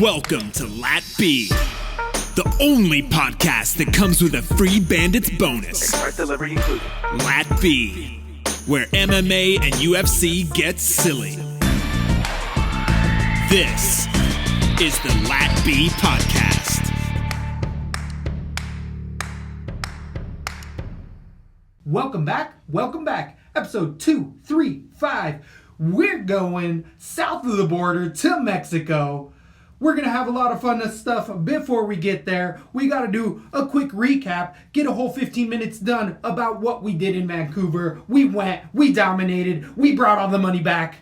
Welcome to Lat B, the only podcast that comes with a free Bandits bonus. Express delivery included. Lat B, where MMA and UFC get silly. This is the Lat B podcast. Welcome back. Episode 235. We're going south of the border to Mexico. We're going to have a lot of fun stuff. Before we get there, we got to do a quick recap, get a whole 15 minutes done about what we did in Vancouver. We went, we dominated, we brought all the money back,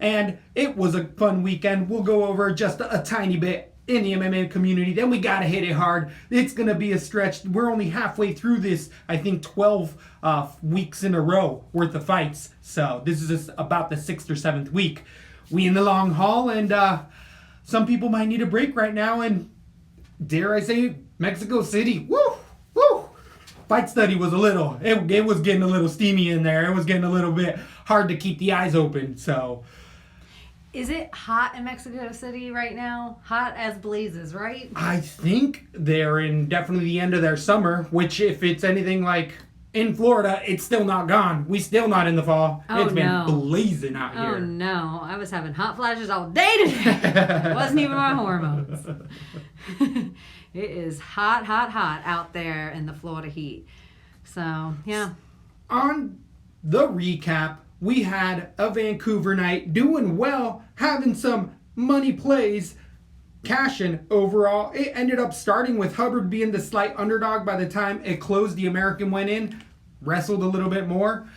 and it was a fun weekend. We'll go over just a tiny bit in the MMA community. Then we got to hit it hard. It's going to be a stretch. We're only halfway through this, I think 12 weeks in a row worth of fights. So this is just about the 6th or 7th week. We in the long haul, and some people might need a break right now, and dare I say, Mexico City, woo! Fight study was it was getting a little steamy in there. It was getting a little bit hard to keep the eyes open, so. Is it hot in Mexico City right now? Hot as blazes, right? I think they're in definitely the end of their summer, which if it's anything like in Florida, it's still not gone. We still not in the fall. It's been blazing out here. Oh no, I was having hot flashes all day today. It wasn't even my hormones. It is hot out there in the Florida heat. So, yeah. On the recap, we had a Vancouver night, doing well, having some money plays, cashing overall. It ended up starting with Hubbard being the slight underdog. By the time it closed, the American went in, wrestled a little bit more.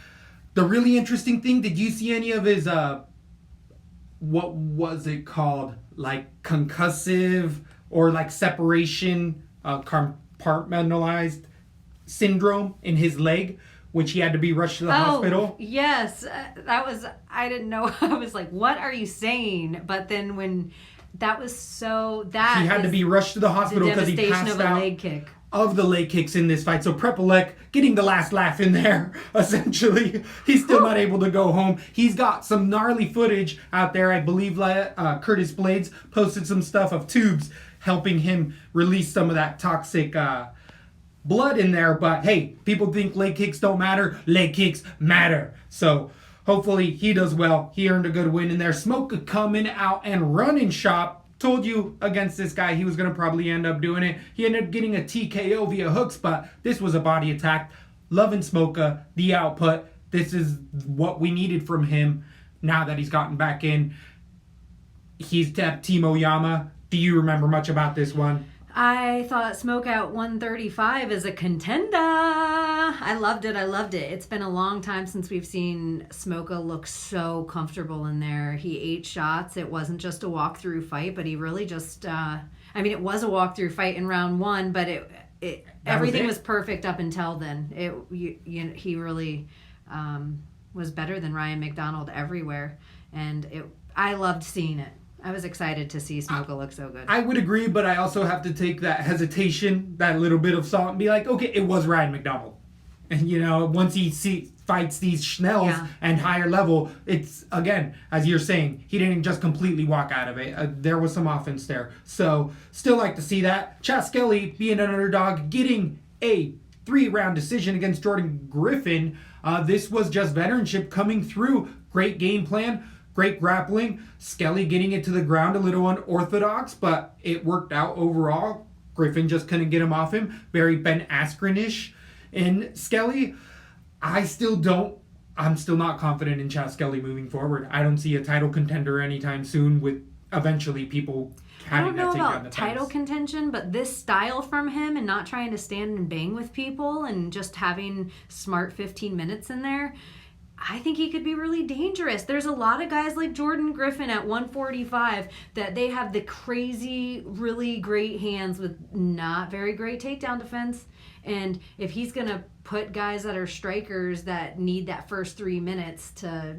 The really interesting thing, did you see any of his, what was it called? Like concussive or like separation, compartmentalized syndrome in his leg, which he had to be rushed to the hospital? Yes. I didn't know. I was like, what are you saying? But then when that was he had to be rushed to the hospital because he passed of a out leg kick. Of the leg kicks in this fight. So Prepolek getting the last laugh in there, essentially. He's still not able to go home. He's got some gnarly footage out there. I believe Curtis Blades posted some stuff of tubes helping him release some of that toxic blood in there. But hey, people think leg kicks don't matter. Leg kicks matter. So hopefully he does well. He earned a good win in there. Smoka coming out and running shop. Told you against this guy he was going to probably end up doing it. He ended up getting a TKO via hooks, but this was a body attack. Loving Smoka, the output. This is what we needed from him now that he's gotten back in. He's tapped Timo Yama. Do you remember much about this one? I thought Smokeout 135 is a contender. I loved it. It's been a long time since we've seen Smoka look so comfortable in there. He ate shots. It wasn't just a walkthrough fight, but he really just, it was a walkthrough fight in round one, but everything was perfect up until then. He really was better than Ryan McDonald everywhere, and I loved seeing it. I was excited to see Smoka look so good. I would agree, but I also have to take that hesitation, that little bit of salt, and be like, okay, it was Ryan McDonald. And, once he fights these Schnells and higher level, it's, again, as you're saying, he didn't just completely walk out of it. There was some offense there. So, still like to see that. Chas Skelly being an underdog, getting a 3-round decision against Jordan Griffin. This was just veteranship coming through. Great game plan. Great grappling. Skelly getting it to the ground a little unorthodox, but it worked out overall. Griffin just couldn't get him off him. Very Ben Askren-ish. And Skelly, I'm still not confident in Chas Skelly moving forward. I don't see a title contender anytime soon with eventually people having that take on the fence. I don't know about title contention, but this style from him and not trying to stand and bang with people and just having smart 15 minutes in there, I think he could be really dangerous. There's a lot of guys like Jordan Griffin at 145 that they have the crazy, really great hands with not very great takedown defense. And if he's going to put guys that are strikers that need that first 3 minutes to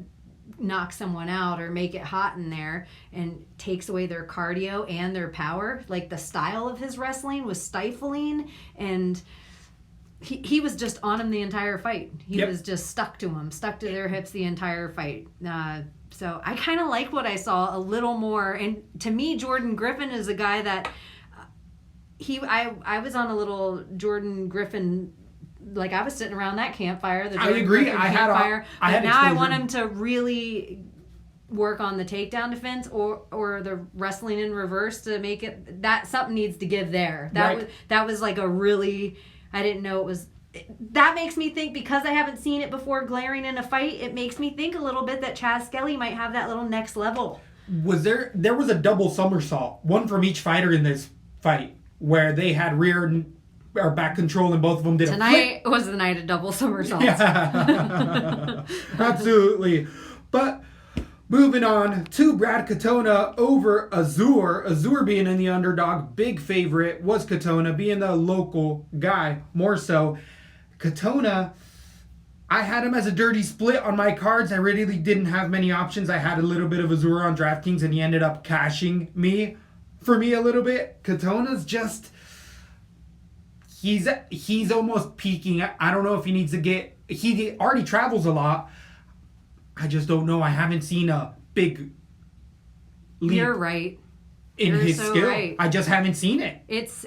knock someone out or make it hot in there and takes away their cardio and their power, like the style of his wrestling was stifling, and he was just on him the entire fight. He was just stuck to their hips the entire fight. So I kind of like what I saw a little more. And to me, Jordan Griffin is a guy that I was on a little Jordan Griffin, like I was sitting around that campfire. The Jordan I agree. Griffin I campfire. had But now I exposure. want him to really work on the takedown defense or the wrestling in reverse to make it that something needs to give there. That was like a really, I didn't know it was. That makes me think, because I haven't seen it before glaring in a fight, it makes me think a little bit that Chaz Skelly might have that little next level. There was a double somersault, one from each fighter in this fight, where they had rear or back control and both of them did Tonight was the night of double somersaults. Yeah. Absolutely. But moving on to Brad Katona over Azur. Azur being in the underdog, big favorite was Katona, being the local guy more so. Katona, I had him as a dirty split on my cards. I really didn't have many options. I had a little bit of Azur on DraftKings, and he ended up cashing for me a little bit. Katona's just, he's almost peaking. I don't know if he needs to get, he already travels a lot. I just don't know. I haven't seen a big leap. You're right. In his so skill. right. I just haven't seen it. It's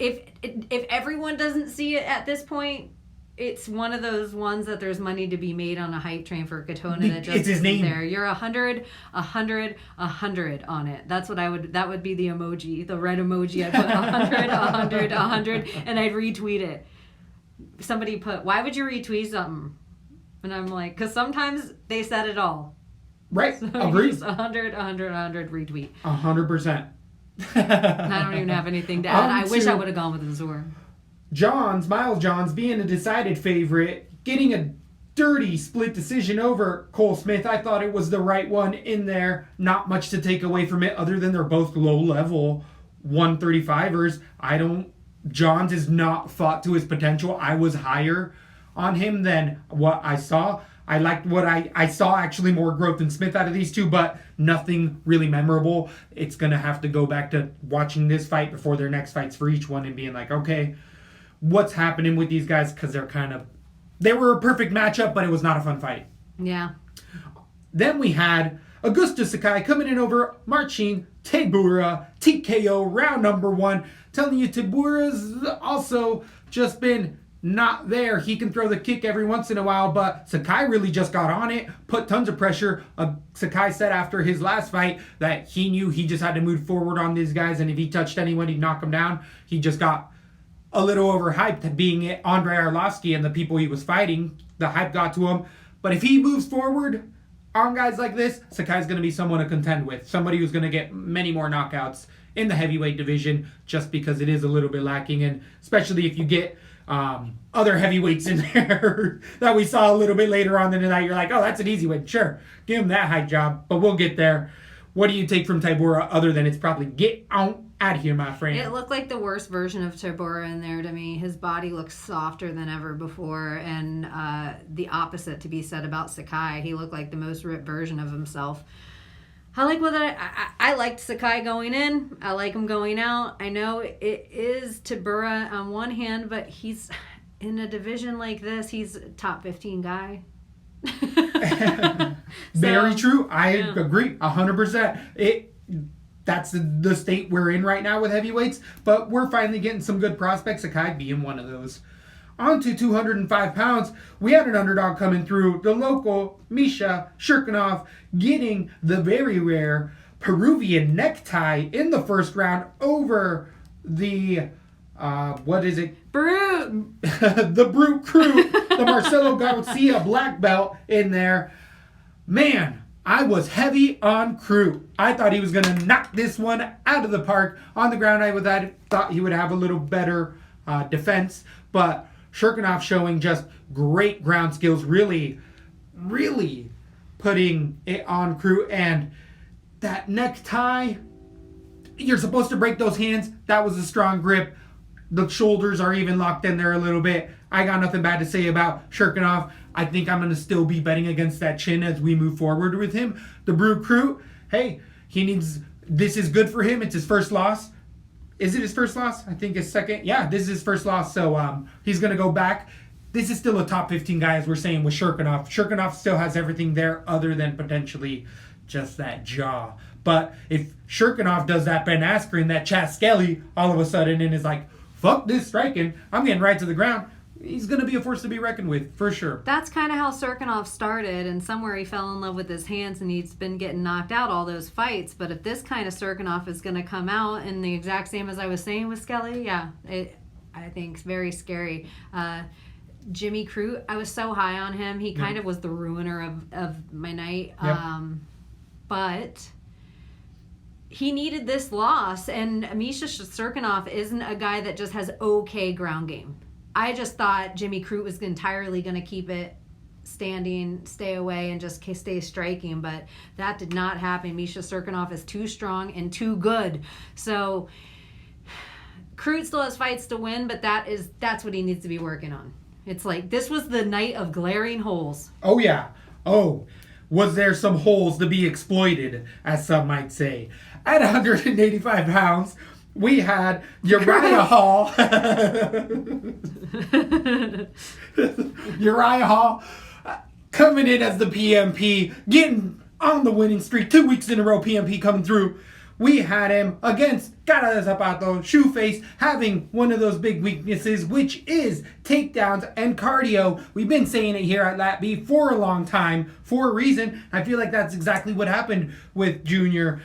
if everyone doesn't see it at this point, it's one of those ones that there's money to be made on a hype train for Katona that just It's his isn't name. there. You're 100 on it. That's what that would be the emoji, the red emoji. I put 100, and I'd retweet it. Somebody put, why would you retweet something? And I'm like, because sometimes they said it all. Right. So Agreed. just 100 retweet. 100%. And I don't even have anything to add. I wish I would have gone with Azur. Miles Johns being a decided favorite, getting a dirty split decision over Cole Smith. I thought it was the right one in there. Not much to take away from it other than they're both low-level 135ers. Johns is not fought to his potential. I was higher on him than what I saw. I liked what I saw, actually more growth than Smith out of these two, but nothing really memorable. It's going to have to go back to watching this fight before their next fights for each one and being like, okay, what's happening with these guys? Because they were a perfect matchup, but it was not a fun fight. Yeah. Then we had Augusto Sakai coming in over Marcin Tybura, TKO, round number 1. Telling you, Tybura's also just been not there. He can throw the kick every once in a while, but Sakai really just got on it, put tons of pressure. Sakai said after his last fight that he knew he just had to move forward on these guys, and if he touched anyone, he'd knock them down. He just got a little overhyped being Andrei Arlovsky and the people he was fighting. The hype got to him. But if he moves forward on guys like this, Sakai's going to be someone to contend with. Somebody who's going to get many more knockouts in the heavyweight division, just because it is a little bit lacking, and especially if you get other heavyweights in there that we saw a little bit later on in the night. You're like, oh, that's an easy win. Sure, give him that hype job, but we'll get there. What do you take from Tybura other than it's probably get out of here, my friend? It looked like the worst version of Tybura in there to me. His body looks softer than ever before, and the opposite to be said about Sakai. He looked like the most ripped version of himself. I like what I liked Sakai going in. I like him going out. I know it is Tybura on one hand, but he's in a division like this. He's a top 15 guy. Very true. I agree 100%. That's the state we're in right now with heavyweights, but we're finally getting some good prospects. Sakai being one of those. On to 205 pounds, we had an underdog coming through, the local Misha Shirkinov, getting the very rare Peruvian necktie in the first round over the, what is it? Brute! The Brute Crew, the Marcelo Garcia black belt in there. Man, I was heavy on Crew. I thought he was going to knock this one out of the park. On the ground, I thought he would have a little better defense, but Shirkinov showing just great ground skills, really, really putting it on Crew. And that necktie, you're supposed to break those hands. That was a strong grip. The shoulders are even locked in there a little bit. I got nothing bad to say about Shirkinov. I think I'm going to still be betting against that chin as we move forward with him. The Brew Crew, hey, this is good for him. It's his first loss. Is it his first loss? I think his second. Yeah, this is his first loss. So he's going to go back this is still a top 15 guy, as we're saying, with Shirkinov. Shirkinov still has everything there other than potentially just that jaw. But if Shirkinov does that Ben Askren, that Chas Skelly, all of a sudden, and is like, fuck this striking, I'm getting right to the ground, he's going to be a force to be reckoned with, for sure. That's kind of how Serkinov started, and somewhere he fell in love with his hands, and he's been getting knocked out all those fights. But if this kind of Serkinov is going to come out, and the exact same as I was saying with Skelly, I think it's very scary. Jimmy Crute, I was so high on him. He kind of was the ruiner of my night. Yep. But he needed this loss, and Misha Serkinov isn't a guy that just has okay ground game. I just thought Jimmy Crute was entirely going to keep it standing, stay away, and just stay striking, but that did not happen. Misha Serkinov is too strong and too good. So Crute still has fights to win, but that's what he needs to be working on. It's like, this was the night of glaring holes. Oh, yeah. Oh, was there some holes to be exploited, as some might say. At 185 pounds, we had Uriah Hall. Uriah Hall coming in as the PMP, getting on the winning streak. 2 weeks in a row, PMP coming through. We had him against Cara Zapato, Shoeface, having one of those big weaknesses, which is takedowns and cardio. We've been saying it here at LatB for a long time, for a reason. I feel like that's exactly what happened with Junior.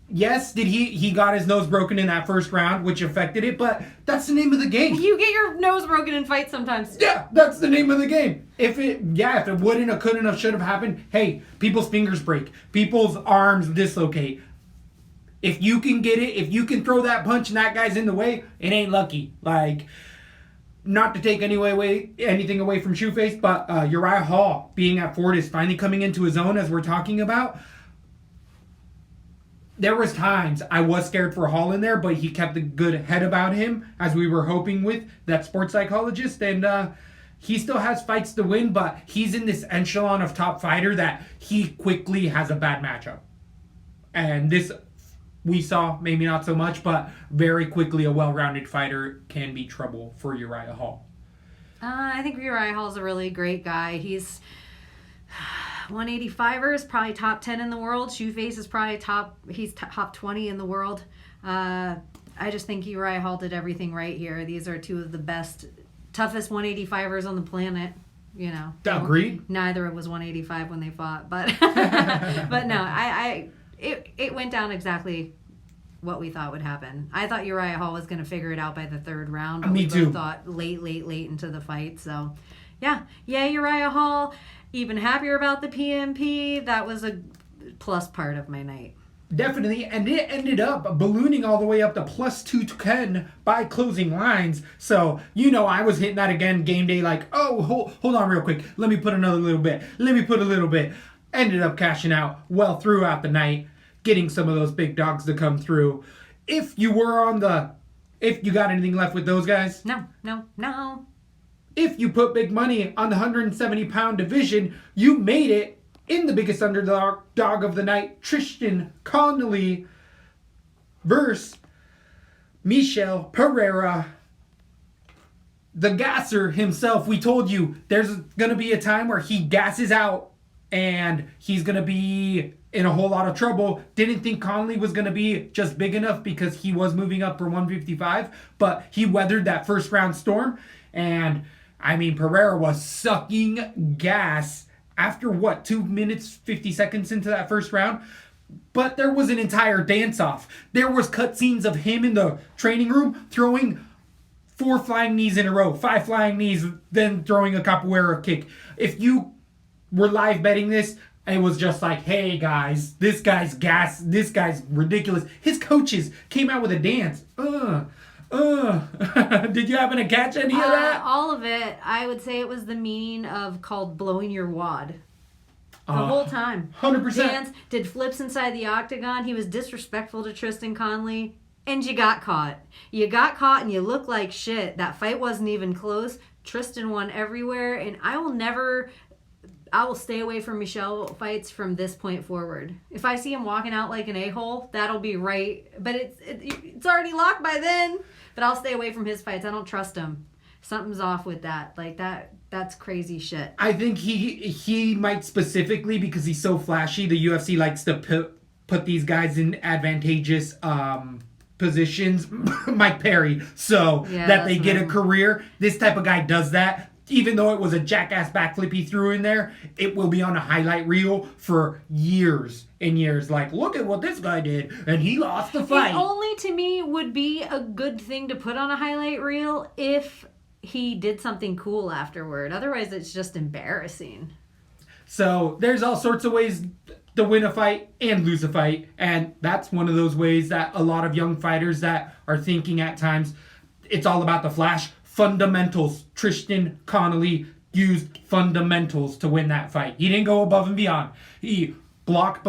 Yes, he got his nose broken in that first round, which affected it, but that's the name of the game. You get your nose broken in fights sometimes. Yeah, that's the name of the game. If it wouldn't have, couldn't have, should have happened, hey, people's fingers break. People's arms dislocate. If you can get it, if you can throw that punch and that guy's in the way, it ain't lucky. Like, not to take anything away from Shoeface, but Uriah Hall being at Fortis, finally coming into his own, as we're talking about. There was times I was scared for Hall in there, but he kept a good head about him, as we were hoping with that sports psychologist. And he still has fights to win, but he's in this echelon of top fighter that he quickly has a bad matchup. And this, we saw, maybe not so much, but very quickly a well-rounded fighter can be trouble for Uriah Hall. I think Uriah Hall's a really great guy. He's 185er is probably top 10 in the world. Shoeface is probably top 20 in the world. I just think Uriah Hall did everything right here. These are two of the best, toughest 185ers on the planet. You know. Agreed. Neither was 185 when they fought, but but no, it went down exactly what we thought would happen. I thought Uriah Hall was going to figure it out by the third round, but Me we too. both thought late into the fight. So, yeah, Uriah Hall. Even happier about the PMP. That was a plus part of my night. Definitely, and it ended up ballooning all the way up to plus 210 by closing lines. So, I was hitting that again game day like, oh, hold on real quick. Let me put another little bit. Let me put a little bit. Ended up cashing out well throughout the night, getting some of those big dogs to come through. If you got anything left with those guys? No. If you put big money on the 170-pound division, you made it in the biggest underdog of the night, Tristan Connolly versus Michel Pereira. The gasser himself. We told you there's going to be a time where he gasses out and he's going to be in a whole lot of trouble. Didn't think Connolly was going to be just big enough because he was moving up for 155, but he weathered that first round storm. And Pereira was sucking gas after 2 minutes, 50 seconds into that first round. But there was an entire dance-off. There was cutscenes of him in the training room throwing 4 flying knees in a row, 5 flying knees, then throwing a capoeira kick. If you were live betting this, it was just like, hey guys, this guy's gas, this guy's ridiculous. His coaches came out with a dance. Did you happen to catch any of that? All of it. I would say it was the meaning of called blowing your wad. The whole time. 100%. Dance, did flips inside the octagon. He was disrespectful to Tristan Connolly. And you got caught. You got caught and you look like shit. That fight wasn't even close. Tristan won everywhere. And I will stay away from Michel fights from this point forward. If I see him walking out like an a-hole, that'll be right. But it's already locked by then. But I'll stay away from his fights. I don't trust him. something's off with that. Like that's crazy shit. I think he might specifically because he's so flashy. The UFC likes to put these guys in advantageous positions. Mike Perry, so that they get a career. This type of guy does that. Even though it was a jackass backflip he threw in there, it will be on a highlight reel for years and years. Like, look at what this guy did, and he lost the fight. It only, to me, would be a good thing to put on a highlight reel if he did something cool afterward. Otherwise, it's just embarrassing. So, there's all sorts of ways to win a fight and lose a fight, and that's one of those ways that a lot of young fighters that are thinking at times, it's all about the flash. Fundamentals. Tristan Connolly used fundamentals to win that fight. He didn't go above and beyond. He blocked,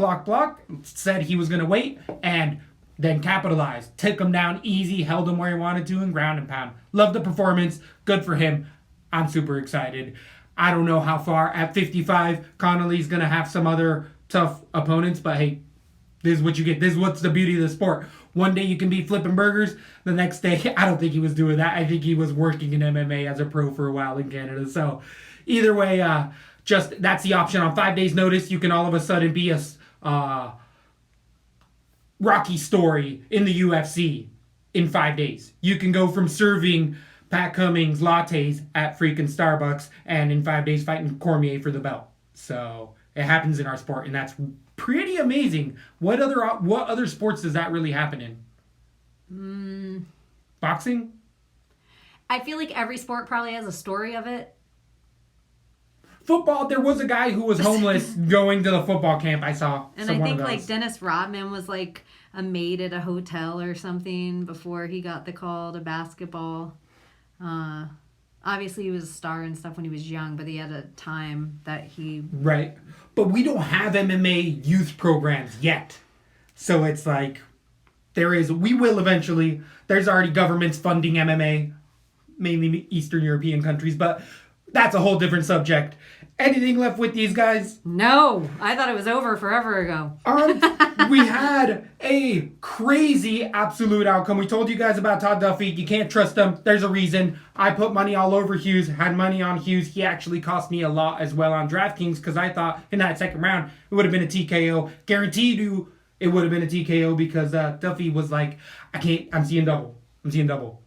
said he was going to wait, and then capitalized. Took him down easy, held him where he wanted to, and ground and pound. Loved the performance. Good for him. I'm super excited. I don't know how far. At 55, Connolly's going to have some other tough opponents, but hey, this is what you get. This is what's the beauty of the sport. One day you can be flipping burgers. The next day, I don't think he was doing that. I think he was working in MMA as a pro for a while in Canada. So either way, just that's the option. On 5 days' notice, you can all of a sudden be a Rocky story in the UFC in 5 days. You can go from serving Pat Cummings lattes at freaking Starbucks and in 5 days fighting Cormier for the belt. So it happens in our sport, and that's pretty amazing. What other sports does that really happen in? Boxing? I feel like every sport probably has a story of it. Football, there was a guy who was homeless going to the football camp. I saw. And I think like Dennis Rodman was like a maid at a hotel or something before he got the call to basketball. Obviously he was a star and stuff when he was young, but he had a time that he... Right. But we don't have MMA youth programs yet. So it's like, we will eventually. There's already governments funding MMA, mainly Eastern European countries, but that's a whole different subject. Anything left with these guys? No, I thought it was over forever ago. We had a crazy absolute outcome. We told you guys about Todd Duffy. You can't trust him. There's a reason. I put money all over Hughes, had money on Hughes. He actually cost me a lot as well on DraftKings because I thought in that second round it would have been a TKO. Guaranteed you it would have been a TKO because Duffy was like, I'm seeing double.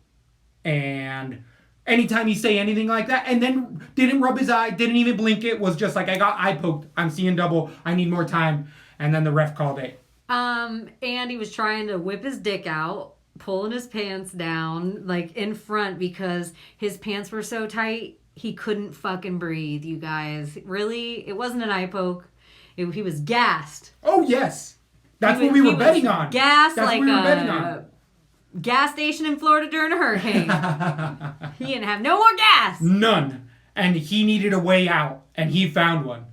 And anytime you say anything like that, and then didn't rub his eye, didn't even blink it, was just like, I got eye poked, I'm seeing double, I need more time. And then the ref called it. And he was trying to whip his dick out, pulling his pants down, like in front because his pants were so tight, he couldn't fucking breathe, you guys. Really? It wasn't an eye poke. He was gassed. Oh, yes. That's what we were betting on. Gassed like a gas station in Florida during a hurricane. He didn't have no more gas. None. And he needed a way out, and he found one.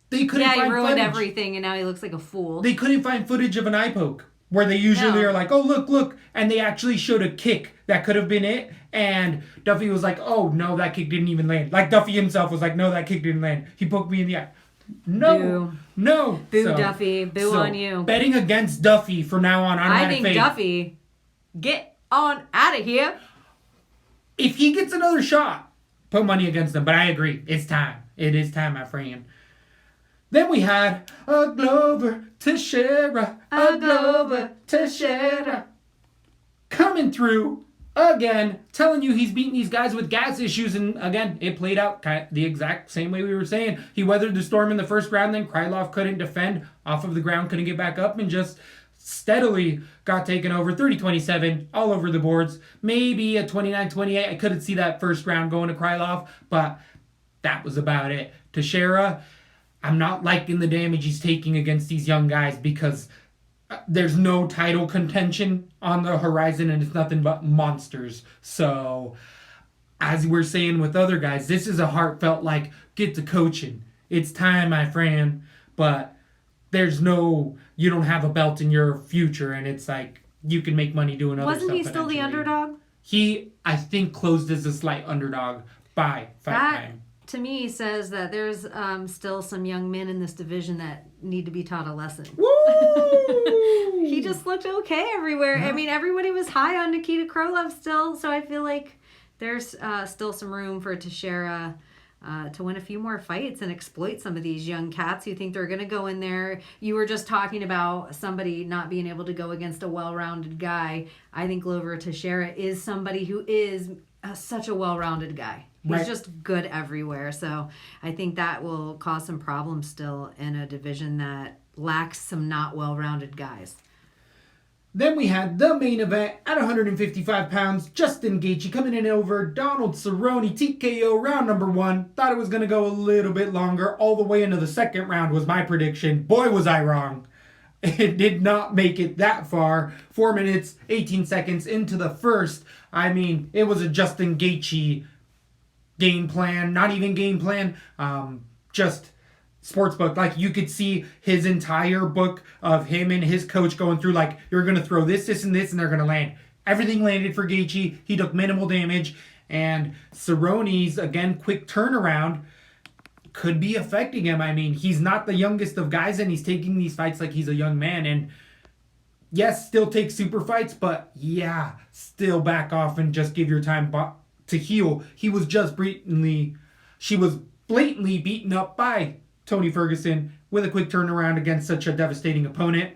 They couldn't find he ruined footage. everything, and now he looks like a fool. They couldn't find footage of an eye poke, where they usually are like, oh, look. And they actually showed a kick that could have been it. And Duffy was like, oh, no, that kick didn't even land. Like, Duffy himself was like, no, that kick didn't land. He poked me in the eye. No. Boo, Duffy. Boo on you. Betting against Duffy from now on. I think Duffy, get on out of here. If he gets another shot, put money against him. But I agree. It's time. It is time, my friend. Then we had a Glover Teixeira. A Glover Teixeira. Coming through again, telling you he's beating these guys with gas issues, and again, it played out the exact same way we were saying. He weathered the storm in the first round, then Krylov couldn't defend off of the ground, couldn't get back up, and just steadily got taken over. 30-27, all over the boards. Maybe a 29-28. I couldn't see that first round going to Krylov, but that was about it. Teixeira, I'm not liking the damage he's taking against these young guys because there's no title contention on the horizon, and it's nothing but monsters. So, as we're saying with other guys, this is a heartfelt, like, get to coaching. It's time, my friend. But you don't have a belt in your future, and it's like, you can make money doing other stuff. Wasn't he still the underdog? He, I think, closed as a slight underdog by fight time. To me, says that there's still some young men in this division that need to be taught a lesson. Woo! He just looked okay everywhere. Yeah. I mean, everybody was high on Nikita Krylov still, so I feel like there's still some room for Teixeira to win a few more fights and exploit some of these young cats who think they're going to go in there. You were just talking about somebody not being able to go against a well-rounded guy. I think Glover Teixeira is somebody who is such a well-rounded guy. He's just good everywhere. So I think that will cause some problems still in a division that lacks some not well-rounded guys. Then we had the main event at 155 pounds. Justin Gaethje coming in over Donald Cerrone, TKO round number 1. Thought it was going to go a little bit longer. All the way into the second round was my prediction. Boy, was I wrong. It did not make it that far. 4 minutes, 18 seconds into the first. I mean, it was a Justin Gaethje game plan. Not even game plan. Just sportsbook. Like, you could see his entire book of him and his coach going through, like, you're going to throw this, and this, and they're going to land. Everything landed for Gaethje. He took minimal damage. And Cerrone's, again, quick turnaround could be affecting him. I mean, he's not the youngest of guys, and he's taking these fights like he's a young man. And yes, still take super fights, but yeah, still back off and just give your time to heal. She was blatantly beaten up by Tony Ferguson with a quick turnaround against such a devastating opponent.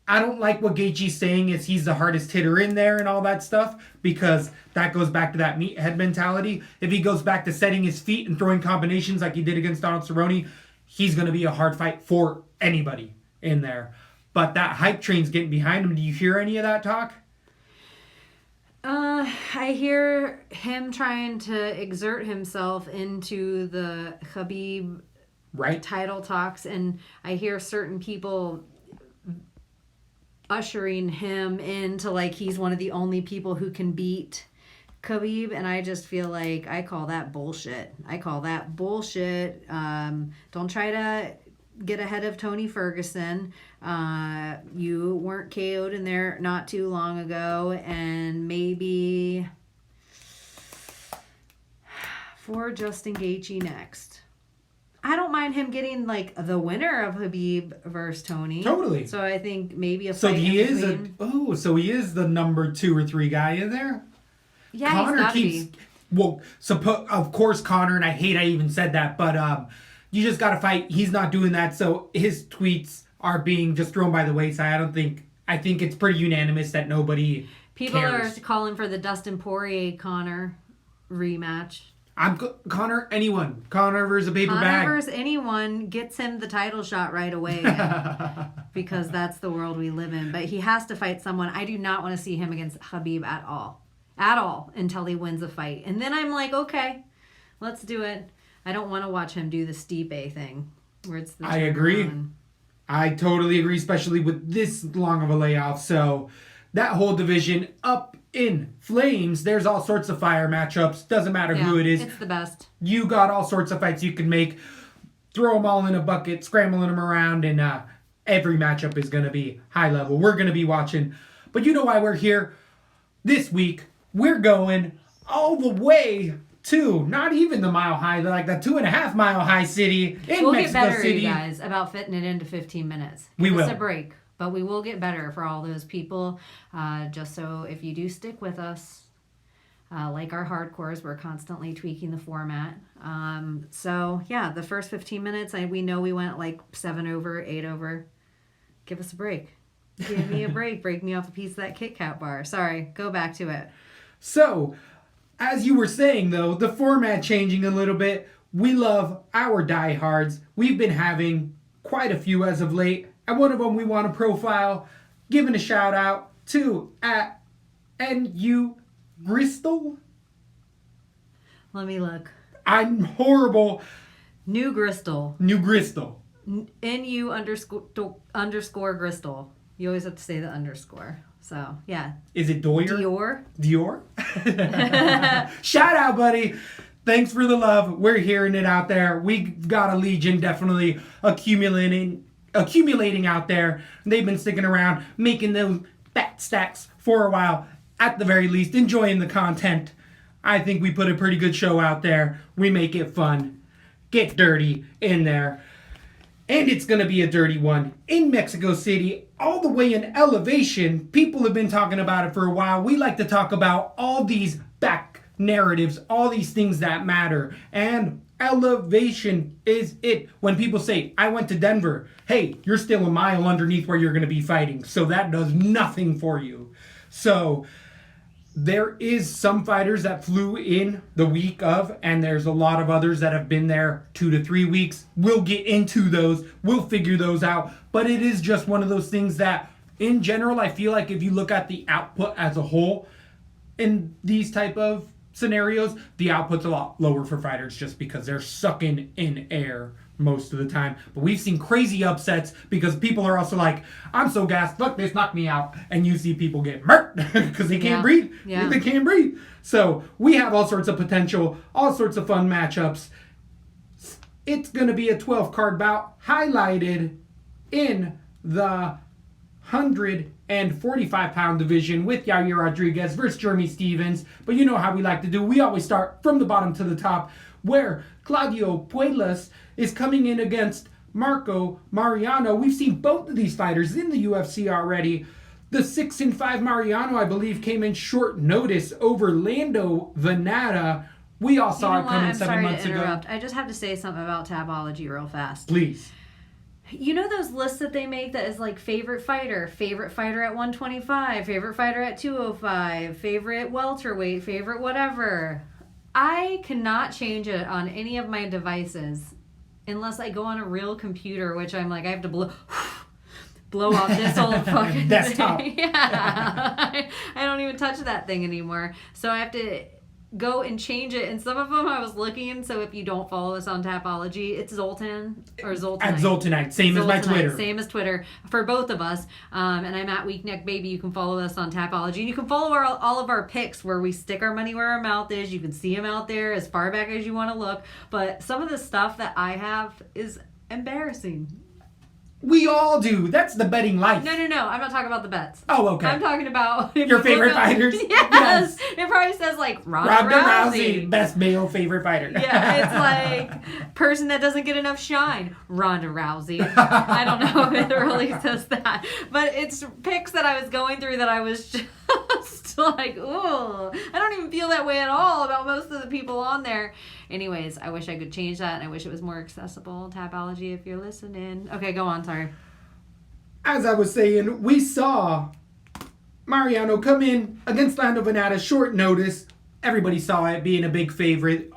I don't like what Gaethje's saying is he's the hardest hitter in there and all that stuff, because that goes back to that meathead mentality. If he goes back to setting his feet and throwing combinations like he did against Donald Cerrone, he's going to be a hard fight for anybody in there. But that hype train's getting behind him. Do you hear any of that talk? I hear him trying to exert himself into the Khabib title talks, and I hear certain people ushering him into like he's one of the only people who can beat Khabib, and I just feel like I call that bullshit. Don't try to get ahead of Tony Ferguson. You weren't KO'd in there not too long ago, and maybe for Justin Gaethje next. I don't mind him getting like the winner of Khabib versus Tony. Totally. So I think maybe a so fight he in is between. So he is the number 2 or 3 guy in there. Yeah, Connor he's gotta keeps be. well. Of course, Connor, and I hate I even said that, but you just gotta fight. He's not doing that, so his tweets are being just thrown by the wayside. I think it's pretty unanimous that nobody People cares. are calling for the Dustin Poirier Connor rematch. Connor, anyone. Connor versus a paper bag. Connor versus anyone gets him the title shot right away because that's the world we live in. But he has to fight someone. I do not want to see him against Khabib at all until he wins a fight. And then I'm like, okay, let's do it. I don't want to watch him do the Stipe thing where it's the I agree. on. I totally agree, especially with this long of a layoff. So that whole division up in flames. There's all sorts of fire matchups. Doesn't matter who it is. It's the best. You got all sorts of fights you can make. Throw them all in a bucket, scrambling them around, and every matchup is going to be high level. We're going to be watching. But you know why we're here? This week, we're going all the way to not even the mile high, like the 2.5 mile high city in We'll Mexico get better, City. you guys, about fitting it into 15 minutes. We Give us will. a break. But we will get better for all those people. Just so if you do stick with us, like our hardcores, we're constantly tweaking the format. So, yeah, the first 15 minutes, we know we went like 7 over, 8 over. Give us a break. Give me a break. Break me off a piece of that Kit Kat bar. Sorry, go back to it. So, as you were saying, though, the format changing a little bit. We love our diehards. We've been having quite a few as of late. And one of them we want to profile, giving a shout out to at NU Gristle. Let me look. I'm horrible. New Gristle. New Gristle. NU underscore Gristle. You always have to say the underscore. So, yeah. Is it Doyer? Dior. Shout out, buddy. Thanks for the love. We're hearing it out there. We got a legion definitely accumulating out there. They've been sticking around, making those fat stacks for a while. At the very least, enjoying the content. I think we put a pretty good show out there. We make it fun. Get dirty in there. And it's going to be a dirty one in Mexico City, all the way in elevation. People have been talking about it for a while. We like to talk about all these back narratives, all these things that matter. And elevation is it. When people say, I went to Denver, hey, you're still a mile underneath where you're going to be fighting. So that does nothing for you. So there is some fighters that flew in the week of, and there's a lot of others that have been there 2 to 3 weeks. We'll get into those. We'll figure those out. But it is just one of those things that, in general, I feel like if you look at the output as a whole in these type of scenarios, the output's a lot lower for fighters just because they're sucking in air most of the time. But we've seen crazy upsets because people are also like, I'm so gassed, look, this knocked me out. And you see people get murked because they can't breathe. Yeah. They can't breathe. So we have all sorts of potential, all sorts of fun matchups. It's going to be a 12-card bout highlighted in the 145-pound division with Yair Rodriguez versus Jeremy Stephens. But you know how we like to do. We always start from the bottom to the top, where Claudio Puelles is coming in against Marco Mariano. We've seen both of these fighters in the UFC already. The 6-5 Mariano, I believe, came in short notice over Lando Venata. We all saw it coming 7 months ago. I just have to say something about Tabology real fast. Please. You know those lists that they make that is like favorite fighter at 125, favorite fighter at 205, favorite welterweight, favorite whatever. I cannot change it on any of my devices unless I go on a real computer, which I'm like, I have to blow off this old fucking desktop. thing. Yeah. I don't even touch that thing anymore. So I have to go and change it. And some of them I was looking, so if you don't follow us on Tapology, it's Zoltan or Zoltanite. At Zoltanite, same as my Twitter. Same as Twitter for both of us. And I'm at Weakneck Baby. You can follow us on Tapology. And you can follow all of our picks where we stick our money where our mouth is. You can see them out there as far back as you want to look. But some of the stuff that I have is embarrassing. We all do. That's the betting life. No. I'm not talking about the bets. Oh, okay. I'm talking about your favorite fighters. Yes. It probably says like Ronda Rousey, best male favorite fighter. Yeah, it's like person that doesn't get enough shine, Ronda Rousey. I don't know if it really says that, but it's picks that I was going through that I was just like, ooh, I don't even feel that way at all about most of the people on there. Anyways, I wish I could change that, and I wish it was more accessible. Tapology, if you're listening. Okay, go on, sorry. As I was saying, we saw Mariano come in against Lando Venata, short notice. Everybody saw it being a big favorite.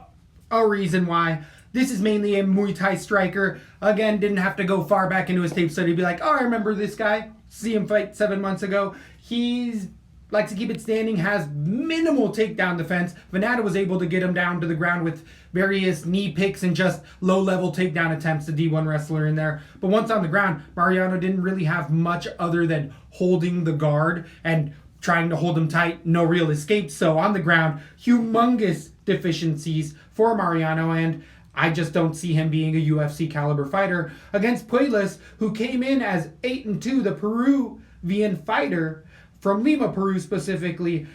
A reason why. This is mainly a Muay Thai striker. Again, didn't have to go far back into his tape study to be like, oh, I remember this guy. See him fight 7 months ago. He's likes to keep it standing, has minimal takedown defense. Venata was able to get him down to the ground with various knee picks and just low-level takedown attempts, the D1 wrestler in there. But once on the ground, Mariano didn't really have much other than holding the guard and trying to hold him tight, no real escape. So on the ground, humongous deficiencies for Mariano, and I just don't see him being a UFC caliber fighter against Puelles, who came in as 8-2, the Peruvian fighter from Lima, Peru specifically,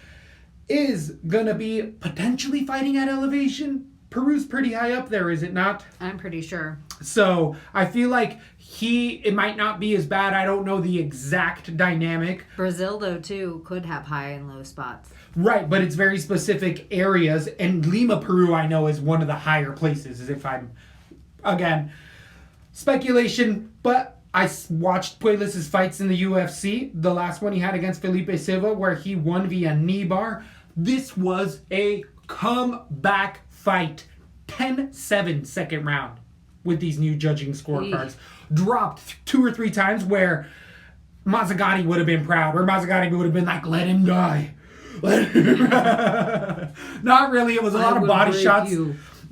is gonna be potentially fighting at elevation. Peru's pretty high up there, is it not? I'm pretty sure. So I feel like it might not be as bad. I don't know the exact dynamic. Brazil, though, too, could have high and low spots. Right, but it's very specific areas. And Lima, Peru, I know, is one of the higher places, as if I'm, again, speculation, but I watched Puelles' fights in the UFC. The last one he had against Felipe Silva, where he won via knee bar. This was a comeback fight. 10-7 second round with these new judging scorecards. Dropped 2 or 3 times where Mazzagatti would have been proud, or Mazzagatti would have been like, let him die. Let him Not really. It was a lot of body shots.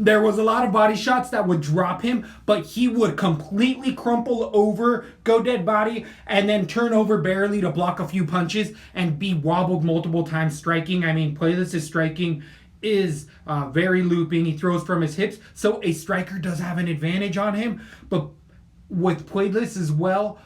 There was a lot of body shots that would drop him, but he would completely crumple over, go dead body, and then turn over barely to block a few punches and be wobbled multiple times striking. I mean, Puelles' striking is very looping. He throws from his hips, so a striker does have an advantage on him. But with Puelles as well,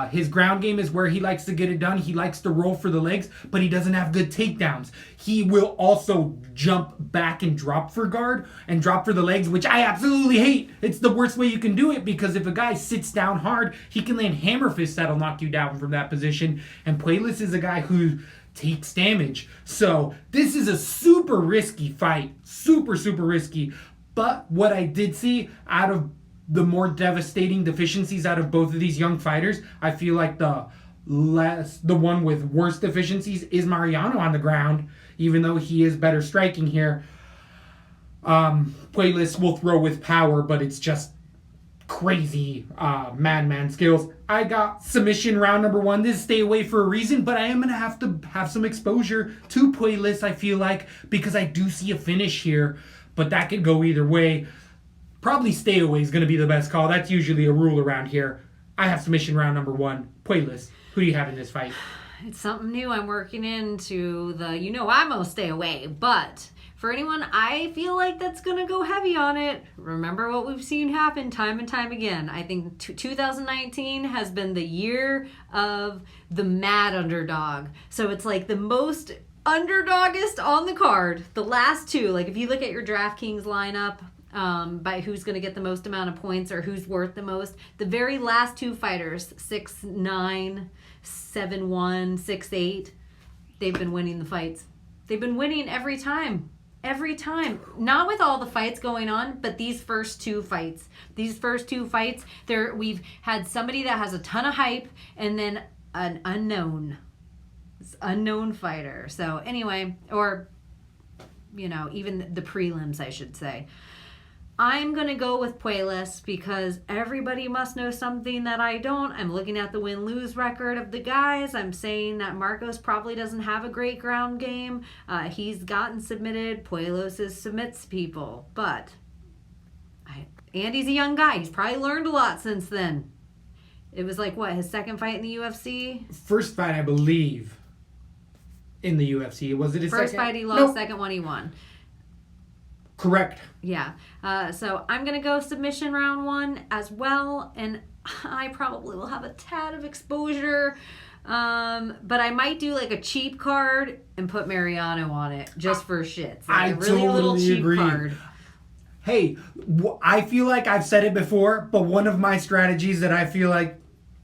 his ground game is where he likes to get it done. He likes to roll for the legs, but he doesn't have good takedowns. He will also jump back and drop for guard and drop for the legs, which I absolutely hate. It's the worst way you can do it, because if a guy sits down hard, he can land hammer fists that'll knock you down from that position. And Puelles is a guy who takes damage. So this is a super risky fight. Super, super risky. But what I did see out of the more devastating deficiencies out of both of these young fighters, I feel like the one with worse deficiencies is Mariano on the ground, even though he is better striking here. Puelles will throw with power, but it's just crazy madman skills. I got submission round number 1. This is stay away for a reason, but I am going to have some exposure to Puelles, I feel like, because I do see a finish here, but that could go either way. Probably stay away is going to be the best call. That's usually a rule around here. I have submission round number 1. Puelles. Who do you have in this fight? It's something new I'm working into the, I'm going to stay away. But for anyone, I feel like that's going to go heavy on it. Remember what we've seen happen time and time again. I think 2019 has been the year of the mad underdog. So it's like the most underdogist on the card. The last two, like if you look at your DraftKings lineup, by who's going to get the most amount of points or who's worth the most. The very last two fighters, 6-9, 7-1, 6-8, they've been winning the fights. They've been winning every time. Every time. Not with all the fights going on, but these first two fights. We've had somebody that has a ton of hype and then an unknown fighter. So anyway, or, even the prelims, I should say. I'm going to go with Puelles because everybody must know something that I don't. I'm looking at the win-lose record of the guys. I'm saying that Marcos probably doesn't have a great ground game. He's gotten submitted. Puelles submits people. But Andy's a young guy. He's probably learned a lot since then. It was like, his second fight in the UFC? First fight, I believe, in the UFC. Was it his First second? Fight he lost, second one he won. Correct. Yeah. So I'm going to go submission round 1 as well. And I probably will have a tad of exposure. But I might do like a cheap card and put Mariano on it just for shits. Like I a really totally little cheap agree. card. Hey, I feel like I've said it before, but one of my strategies that I feel like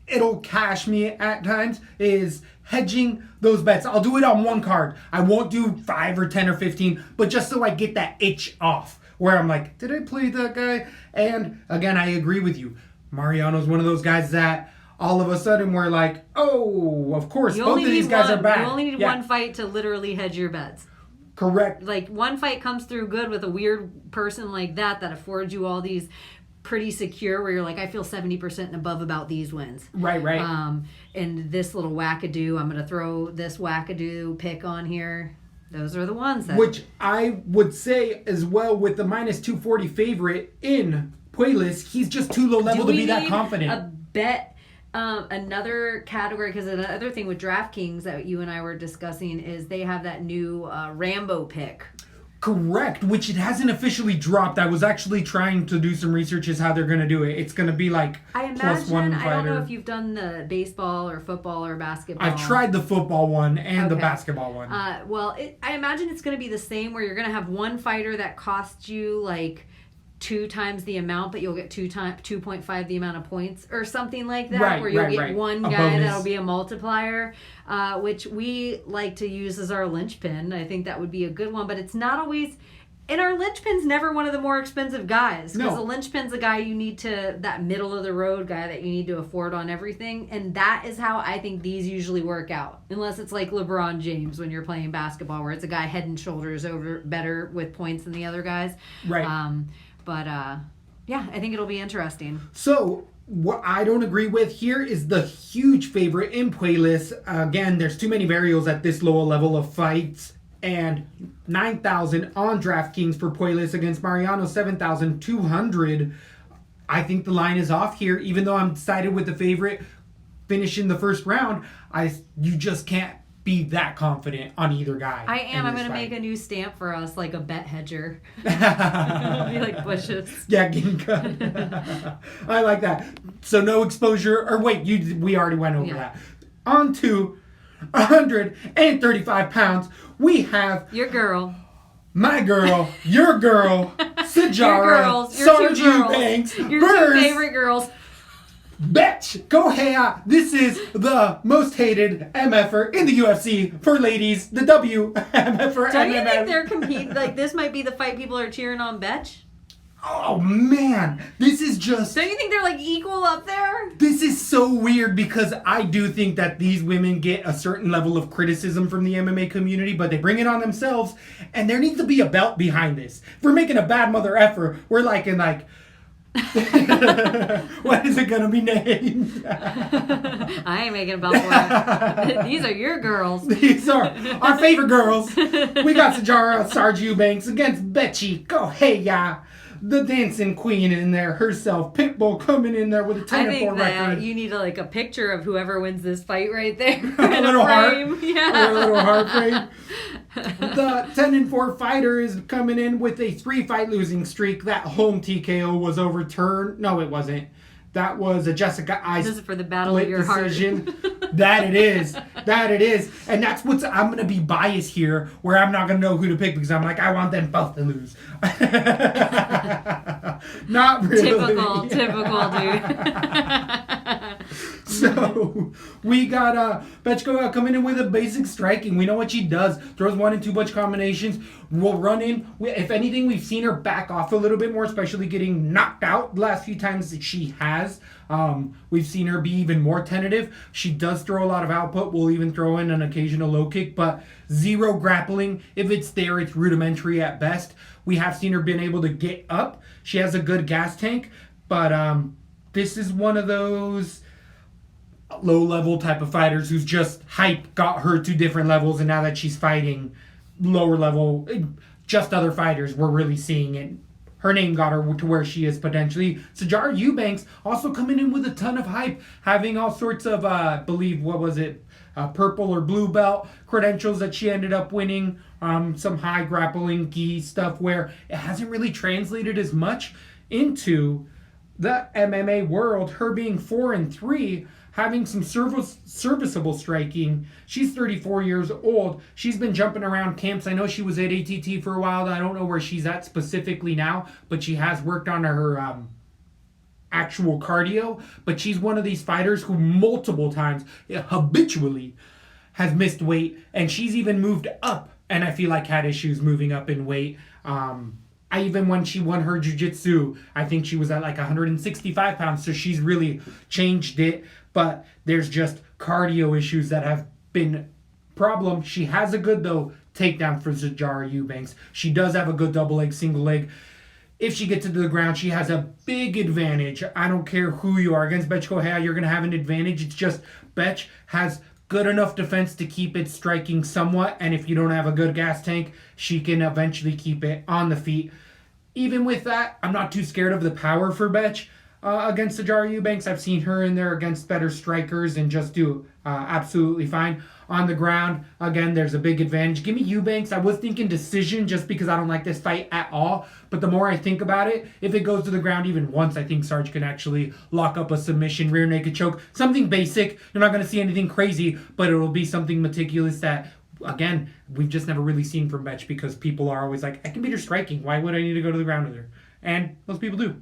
it'll cash me at times is hedging those bets. I'll do it on one card. I won't do 5 or 10 or 15, but just so I get that itch off where I'm like, did I play that guy? And again, I agree with you. Mariano's one of those guys that all of a sudden we're like, oh, of course, both of these guys are back. You only need one fight to literally hedge your bets. Correct. Like one fight comes through good with a weird person like that affords you all these pretty secure where you're like, I feel 70% and above about these wins. Right. And this little wackadoo, I'm going to throw this wackadoo pick on here. Those are the ones that... Which I would say as well with the minus 240 favorite in Puelles, he's just too low level to be that confident. A bet, another category, because another thing with DraftKings that you and I were discussing is they have that new Rambo pick. Correct, which it hasn't officially dropped. I was actually trying to do some research as how they're going to do it. It's going to be like plus one fighter. I don't know if you've done the baseball or football or basketball. I've tried the football one and the basketball one. I imagine it's going to be the same where you're going to have one fighter that costs you like 2 times the amount, but you'll get 2.5 the amount of points or something like that, where you'll get one guy that'll be a multiplier, which we like to use as our linchpin. I think that would be a good one, but it's not always... And our linchpin's never one of the more expensive guys. Because a linchpin's a guy you need to... That middle-of-the-road guy that you need to afford on everything. And that is how I think these usually work out. Unless it's like LeBron James when you're playing basketball, where it's a guy head and shoulders over better with points than the other guys. Right. But yeah, I think it'll be interesting. So, what I don't agree with here is the huge favorite in Puelles. Again, there's too many variables at this lower level of fights. And 9,000 on DraftKings for Puelles against Mariano, 7,200. I think the line is off here, even though I'm sided with the favorite finishing the first round. You just can't be that confident on either guy. I am. I'm going to make a new stamp for us, like a bet hedger. It'll be like bushes. Yeah, Ginka. I like that. So no exposure. Or wait, we already went over that. On to 135 pounds. We have... Your girl. My girl. Your girl. Sajara. Your girls. Your two girls. Banks. Your two favorite girls. Bitch, go ahead. This is the most hated MFer in the UFC for ladies. The WMFer. Don't you think they're competing? Like, this might be the fight people are cheering on Betch? Oh, man. This is just... Don't you think they're, like, equal up there? This is so weird because I do think that these women get a certain level of criticism from the MMA community, but they bring it on themselves, and there needs to be a belt behind this. If we're making a bad mother effer, we're like in, like... What is it gonna be named? I ain't making a belt for it. These are your girls. These are our favorite girls. We got Sarge Eubanks against Betchy. Go hey ya. The dancing queen in there herself. Pitbull coming in there with a 10-4 record. I think that you need a picture of whoever wins this fight right there. A little heart. Yeah. A little heart frame. The 10-4 fighter is coming in with a 3-fight losing streak. That home TKO was overturned. No, it wasn't. That was a Jessica Ice. This is for the battle of your decision. heart. That it is. That it is. And that's what's... I'm going to be biased here where I'm not going to know who to pick because I'm like, I want them both to lose. Not really. Typical, dude. So, we got Betchko coming in with a basic striking. We know what she does. Throws 1 and 2 punch combinations. Will run in. If anything, we've seen her back off a little bit more, especially getting knocked out the last few times that she has. We've seen her be even more tentative. She does throw a lot of output. We'll even throw in an occasional low kick, but zero grappling. If it's there, it's rudimentary at best. We have seen her been able to get up. She has a good gas tank, but this is one of those low-level type of fighters who's just hype got her to different levels, and now that she's fighting lower level, just other fighters, we're really seeing it. Her name got her to where she is potentially. Sajara Eubanks also coming in with a ton of hype, having all sorts of, I believe, what was it, purple or blue belt credentials that she ended up winning, some high grappling gi stuff where it hasn't really translated as much into the MMA world. Her being 4-3, having some serviceable striking. She's 34 years old. She's been jumping around camps. I know she was at ATT for a while. I don't know where she's at specifically now, but she has worked on her actual cardio. But she's one of these fighters who multiple times, habitually, has missed weight. And she's even moved up, and I feel like had issues moving up in weight. Even when she won her jiu-jitsu, I think she was at like 165 pounds, so she's really changed it. But there's just cardio issues that have been problem. She has a good, though, takedown for Sajara Eubanks. She does have a good double leg, single leg. If she gets into the ground, she has a big advantage. I don't care who you are. Against Betch Kohea, you're going to have an advantage. It's just Betch has good enough defense to keep it striking somewhat. And if you don't have a good gas tank, she can eventually keep it on the feet. Even with that, I'm not too scared of the power for Betch against Sajara Eubanks. I've seen her in there against better strikers and just do absolutely fine. On the ground, again, there's a big advantage. Give me Eubanks. I was thinking decision just because I don't like this fight at all. But the more I think about it, if it goes to the ground even once, I think Sarge can actually lock up a submission, rear naked choke. Something basic. You're not going to see anything crazy, but it'll be something meticulous that, again, we've just never really seen from Betch because people are always like, I can beat her striking. Why would I need to go to the ground with her? And most people do.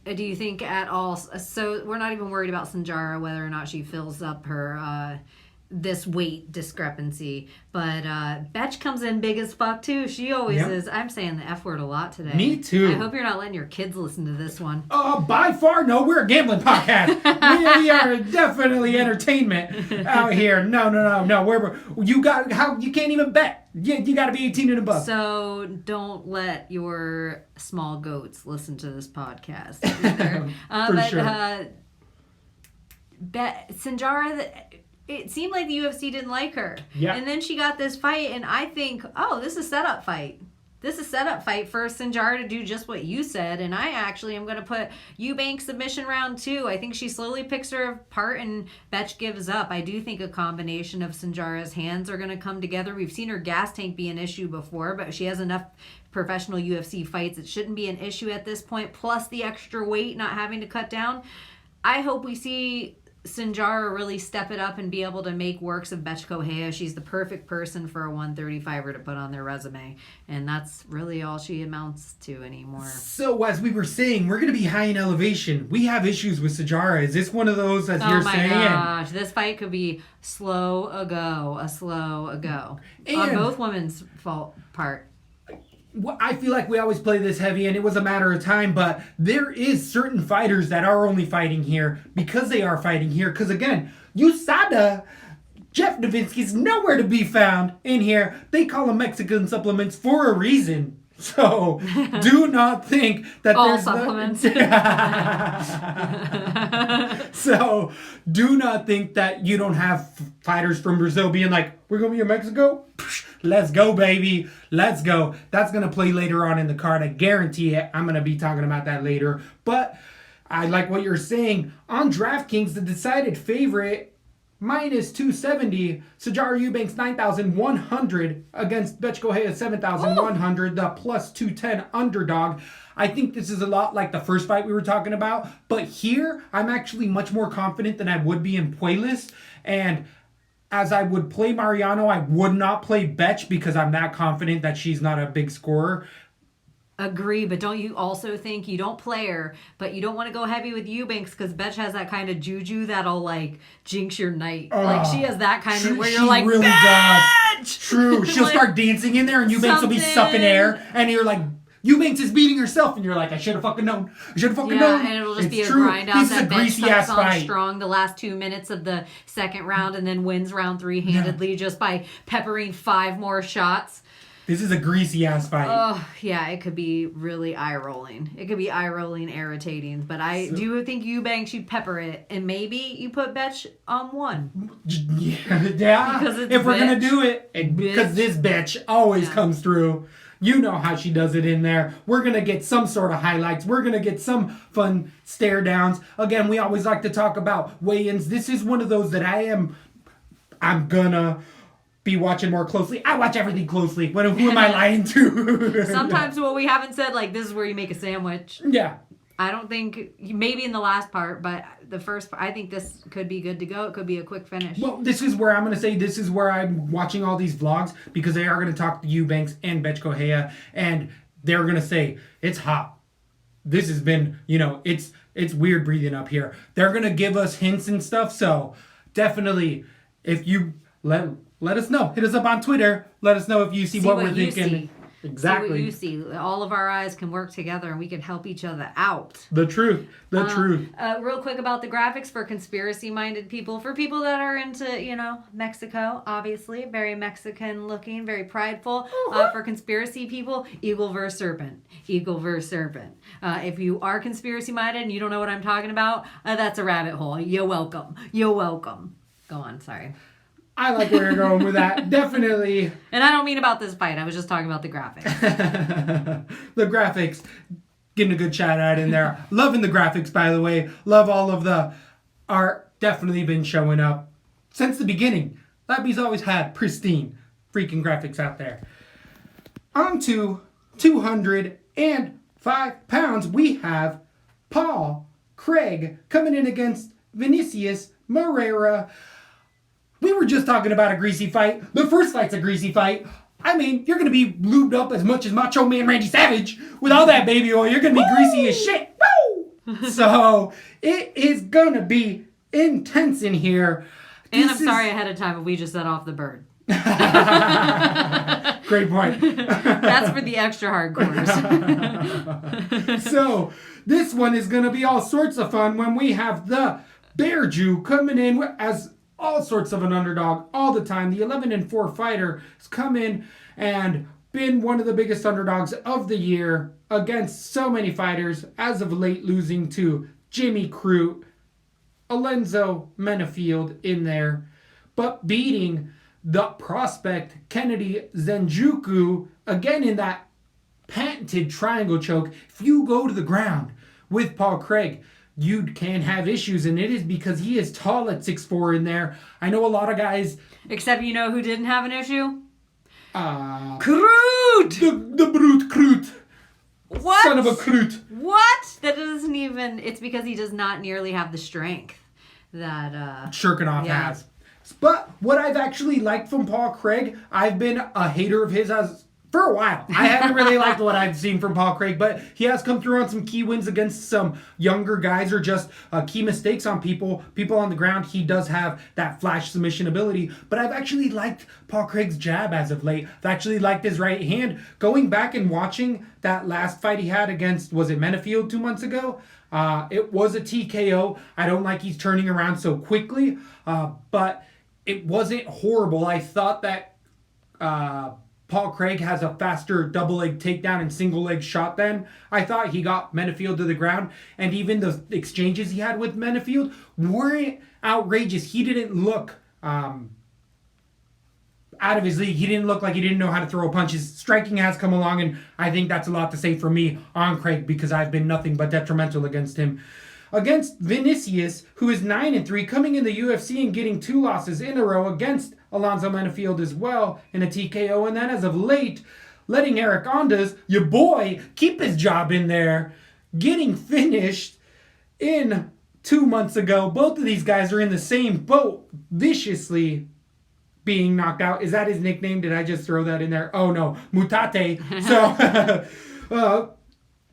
Do you think at all, so we're not even worried about Sanjara, whether or not she fills up her this weight discrepancy, but Betch comes in big as fuck too. She always is. I'm saying the F word a lot today. Me too. I hope you're not letting your kids listen to this one. By far, no. We're a gambling podcast. we are definitely entertainment out here. No. You can't even bet. You got to be 18 and above. So don't let your small goats listen to this podcast either. Sure. Sanjara, it seemed like the UFC didn't like her. Yeah. And then she got this fight, and I think, this is a setup fight. This is a setup fight for Sanjara to do just what you said, and I actually am going to put Eubanks submission round 2. I think she slowly picks her apart, and Betch gives up. I do think a combination of Sanjara's hands are going to come together. We've seen her gas tank be an issue before, but she has enough professional UFC fights. It shouldn't be an issue at this point, plus the extra weight, not having to cut down. I hope we see Sinjara really step it up and be able to make works of Betch Correia. She's the perfect person for a 135er to put on their resume. And that's really all she amounts to anymore. So, as we were saying, we're going to be high in elevation. We have issues with Sinjara. Is this one of those, as you're saying? Oh my gosh, this fight could be a slow ago. And on both women's part. I feel like we always play this heavy, and it was a matter of time, but there is certain fighters that are only fighting here because they are fighting here. Because, again, USADA, Jeff Novinsky's nowhere to be found in here. They call them Mexican supplements for a reason. So, do not think that all there's supplements. So, do not think that you don't have fighters from Brazil being like, we're going to be in Mexico? Let's go, baby. Let's go. That's going to play later on in the card. I guarantee it. I'm going to be talking about that later. But I like what you're saying. On DraftKings, the decided favorite, minus 270. Sijara Eubanks, 9,100 against Betch Correia, 7,100. The plus 210 underdog. I think this is a lot like the first fight we were talking about. But here, I'm actually much more confident than I would be in Puelas. And as I would play Mariano, I would not play Betch because I'm that confident that she's not a big scorer. Agree, but don't you also think you don't play her, but you don't want to go heavy with Eubanks because Betch has that kind of juju that'll like jinx your night. Like she has that kind of where you're like, really Betch! does. True. She'll start dancing in there and Eubanks will be sucking air and you're like, Eubanks is beating herself and you're like, I should have fucking known. known. And it'll just be a grind out. This is a greasy ass on fight. Strong the last 2 minutes of the second round and then wins round 3 handedly just by peppering 5 more shots. This is a greasy ass fight. Oh, yeah, it could be really eye-rolling. It could be eye-rolling, irritating. But I do think Eubanks, you pepper it. And maybe you put Betch on 1. Yeah. Because it's if we're going to Betch. do it. Because this Betch always comes through. You know how she does it in there. We're going to get some sort of highlights. We're going to get some fun stare downs. Again, we always like to talk about weigh-ins. This is one of those that I'm going to be watching more closely. I watch everything closely. Who am I lying to? Sometimes what we haven't said, like, this is where you make a sandwich. Yeah. I don't think, maybe in the last part, but the first part, I think this could be good to go. It could be a quick finish. Well, this is where I'm going to say this is where I'm watching all these vlogs because they are going to talk to Eubanks and Betch Correia and they're going to say, it's hot. This has been, it's weird breathing up here. They're going to give us hints and stuff. So definitely, if you let us know. Hit us up on Twitter. Let us know if you see what we're thinking. See. Exactly. See what you see. All of our eyes can work together and we can help each other out. The truth. The truth. Real quick about the graphics for conspiracy-minded people. For people that are into, Mexico, obviously. Very Mexican looking, very prideful. For conspiracy people, eagle versus serpent. Eagle versus serpent. If you are conspiracy-minded and you don't know what I'm talking about, that's a rabbit hole. You're welcome. You're welcome. Go on, sorry. I like where you're going with that. Definitely. And I don't mean about this fight. I was just talking about the graphics. The graphics. Getting a good shout out in there. Loving the graphics, by the way. Love all of the art. Definitely been showing up since the beginning. Labby's always had pristine freaking graphics out there. On to 205 pounds. We have Paul Craig coming in against Vinicius Moreira. We were just talking about a greasy fight. The first fight's a greasy fight. I mean, you're going to be lubed up as much as Macho Man Randy Savage with all that baby oil. You're going to be greasy as shit. Woo! So, it is going to be intense in here. And I'm sorry ahead of time if we just set off the bird. Great point. That's for the extra hardcores. So, this one is going to be all sorts of fun when we have the Bear Jew coming in as all sorts of an underdog all the time. The 11-4 fighter has come in and been one of the biggest underdogs of the year against so many fighters, as of late losing to Jimmy Crute, Alenzo Menafield in there, but beating the prospect Kennedy Zenjuku again in that patented triangle choke. If you go to the ground with Paul Craig, you can have issues, and it is because he is tall at 6'4" in there. I know a lot of guys... Except you know who didn't have an issue? Crute! The brute Crute. What? Son of a Crute. What? That doesn't even... It's because he does not nearly have the strength that Shirkinov has. But what I've actually liked from Paul Craig, I've been a hater of his for a while. I haven't really liked what I've seen from Paul Craig, but he has come through on some key wins against some younger guys or just key mistakes on people on the ground. He does have that flash submission ability, but I've actually liked Paul Craig's jab as of late. I've actually liked his right hand. Going back and watching that last fight he had against, was it Menafield 2 months ago? It was a TKO. I don't like he's turning around so quickly, but it wasn't horrible. I thought that Paul Craig has a faster double leg takedown and single leg shot than I thought. He got Menafield to the ground, and even the exchanges he had with Menafield weren't outrageous. He didn't look out of his league. He didn't look like he didn't know how to throw punches. Striking has come along, and I think that's a lot to say for me on Craig because I've been nothing but detrimental against him. Against Vinicius, who is 9-3, coming in the UFC and getting 2 losses in a row against Alonzo Menafield as well in a TKO. And then as of late, letting Eric Ondas, your boy, keep his job in there, getting finished in 2 months ago. Both of these guys are in the same boat, viciously being knocked out. Is that his nickname? Did I just throw that in there? Oh no, Mutate. So,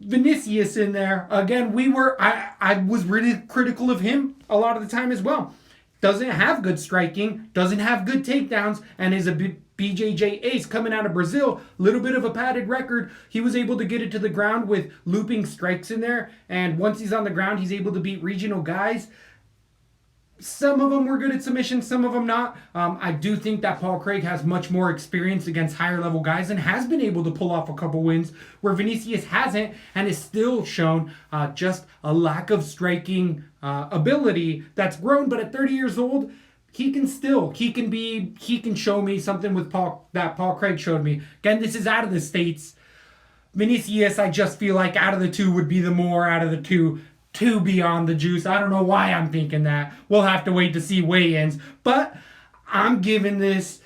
Vinicius in there. Again, I was really critical of him a lot of the time as well. Doesn't have good striking, doesn't have good takedowns, and is a BJJ ace coming out of Brazil. Little bit of a padded record. He was able to get it to the ground with looping strikes in there, and once he's on the ground, he's able to beat regional guys. Some of them were good at submission, some of them not. I do think that Paul Craig has much more experience against higher level guys and has been able to pull off a couple wins where Vinicius hasn't and is still shown just a lack of striking ability that's grown. But at 30 years old, he can show me something with that Paul Craig showed me. Again, this is out of the States. Vinicius, I just feel like out of the two would be the more out of the two beyond the juice. I don't know why I'm thinking that. We'll have to wait to see weigh-ins. But I'm giving this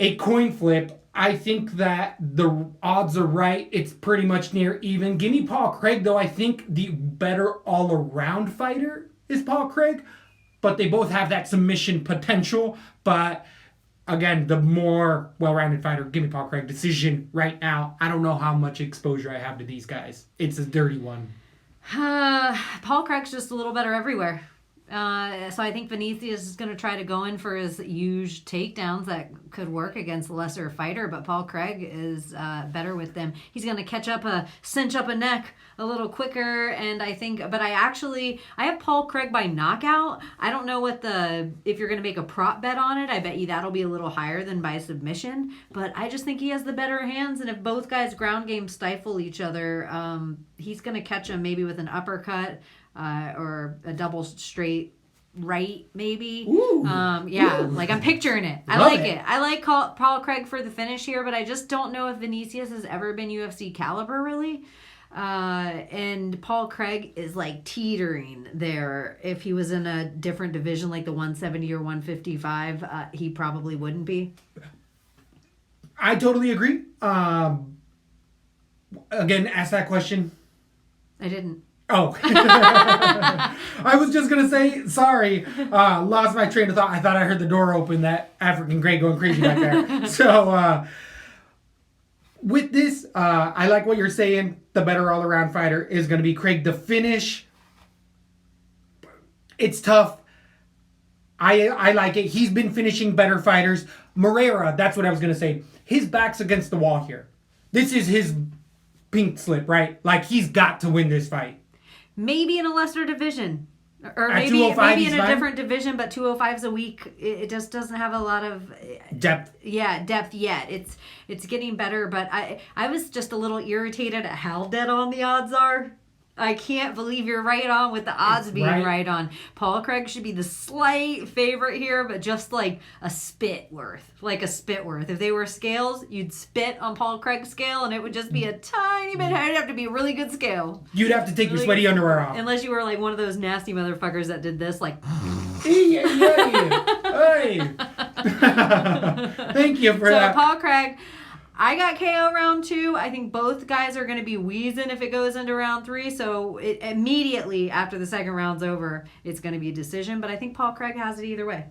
a coin flip. I think that the odds are right. It's pretty much near even. Give me Paul Craig, though. I think the better all-around fighter is Paul Craig. But they both have that submission potential. But again, the more well-rounded fighter, give me Paul Craig. Decision right now. I don't know how much exposure I have to these guys. It's a dirty one. Paul Craig's just a little better everywhere. So I think Vinicius is going to try to go in for his huge takedowns that could work against a lesser fighter, but Paul Craig is better with them. He's going to cinch up a neck a little quicker, and I have Paul Craig by knockout. I don't know if you're going to make a prop bet on it, I bet you that'll be a little higher than by submission, but I just think he has the better hands, and if both guys' ground game stifle each other, he's going to catch him maybe with an uppercut, or a double straight right, maybe. Ooh. Like I'm picturing it. I like it. I like Paul Craig for the finish here, but I just don't know if Vinicius has ever been UFC caliber, really. And Paul Craig is like teetering there. If he was in a different division, like the 170 or 155, he probably wouldn't be. I totally agree. Again, ask that question. I didn't. Oh. I was just going to say, sorry, lost my train of thought. I thought I heard the door open, that African Grey going crazy back there. So, with this, I like what you're saying. The better all-around fighter is going to be Craig. The finish, it's tough. I like it. He's been finishing better fighters. Moreira, that's what I was going to say. His back's against the wall here. This is his pink slip, right? Like, he's got to win this fight. Maybe in a lesser division. Or At maybe in a fine. different division, but 205's a week. It just doesn't have a lot of depth. Yeah, depth yet. It's getting better, but I was just a little irritated at how dead on the odds are. I can't believe you're right on with the odds being right on. Paul Craig should be the slight favorite here, but just like a spit worth. Like a spit worth. If they were scales, you'd spit on Paul Craig's scale, and it would just be a tiny bit. It'd have to be a really good scale. You'd have to take your sweaty underwear off. Unless you were like one of those nasty motherfuckers that did this, like... Hey. Thank you for that. Paul Craig... I got KO round 2. I think both guys are going to be wheezing if it goes into round 3. So immediately after the second round's over, it's going to be a decision. But I think Paul Craig has it either way.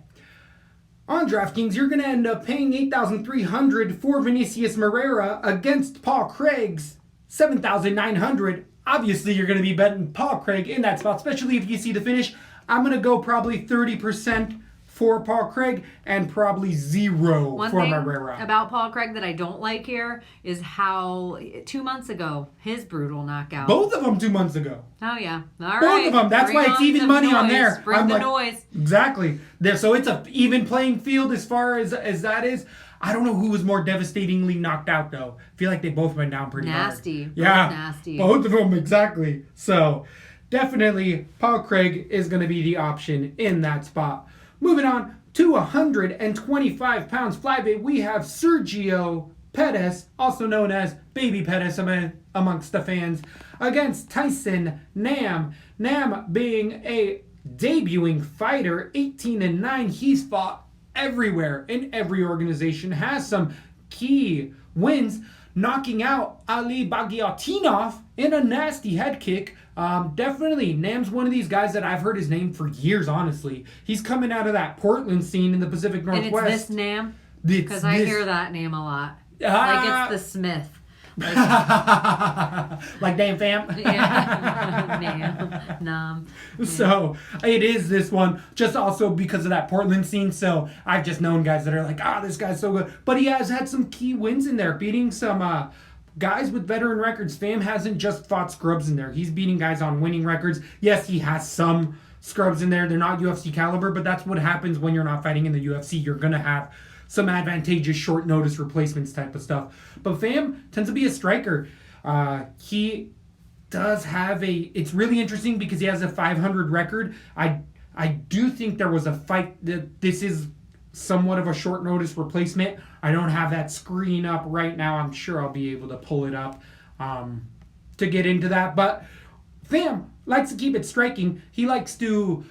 On DraftKings, you're going to end up paying $8,300 for Vinicius Moreira against Paul Craig's $7,900. Obviously, you're going to be betting Paul Craig in that spot, especially if you see the finish. I'm going to go probably 30% for Paul Craig and probably 0 One for thing Moreira. about Paul Craig that I don't like here is how 2 months ago, his brutal knockout. Both of them 2 months ago. Oh, yeah. All right. Both of them. That's Bring why it's on even some money noise. on there. Bring the noise. Exactly. So it's an even playing field as far as that is. I don't know who was more devastatingly knocked out, though. I feel like they both went down pretty Nasty. hard. Yeah. Nasty. Both of them, exactly. So definitely Paul Craig is going to be the option in that spot. Moving on to 125 pounds flyweight, we have Sergio Pettis, also known as Baby Pettis amongst the fans, against Tyson Nam. Nam being a debuting fighter, 18-9. He's fought everywhere in every organization, has some key wins, knocking out Ali Bagautinov in a nasty head kick. Definitely, Nam's one of these guys that I've heard his name for years, honestly. He's coming out of that Portland scene in the Pacific Northwest. And it's this Nam? Because I hear that name a lot. Like it's the Smith. Like damn fam. Yeah. Nam. So it is this one, just also because of that Portland scene. So I've just known guys that are like, this guy's so good. But he has had some key wins in there, beating some guys with veteran records. Fam hasn't just fought scrubs in there. He's beating guys on winning records. Yes, he has some scrubs in there. They're not UFC caliber, but that's what happens when you're not fighting in the UFC. You're going to have some advantageous short notice replacements type of stuff. But Fam tends to be a striker. He does have it's really interesting because he has a 500 record. I do think there was a fight that this is somewhat of a short notice replacement. I don't have that screen up right now. I'm sure I'll be able to pull it up to get into that. But Fam likes to keep it striking. He likes to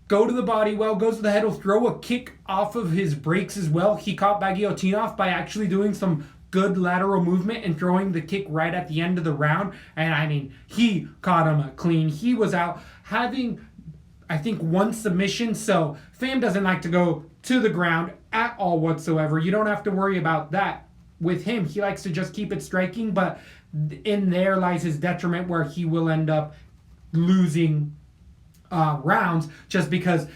go to the body well, goes to the head, will throw a kick off of his breaks as well. He caught Bagautinov by actually doing some good lateral movement and throwing the kick right at the end of the round. And I mean, he caught him clean. He was out having, I think, one submission. So Fam doesn't like to go to the ground at all whatsoever. You don't have to worry about that with him. He likes to just keep it striking, but in there lies his detriment where he will end up losing rounds just because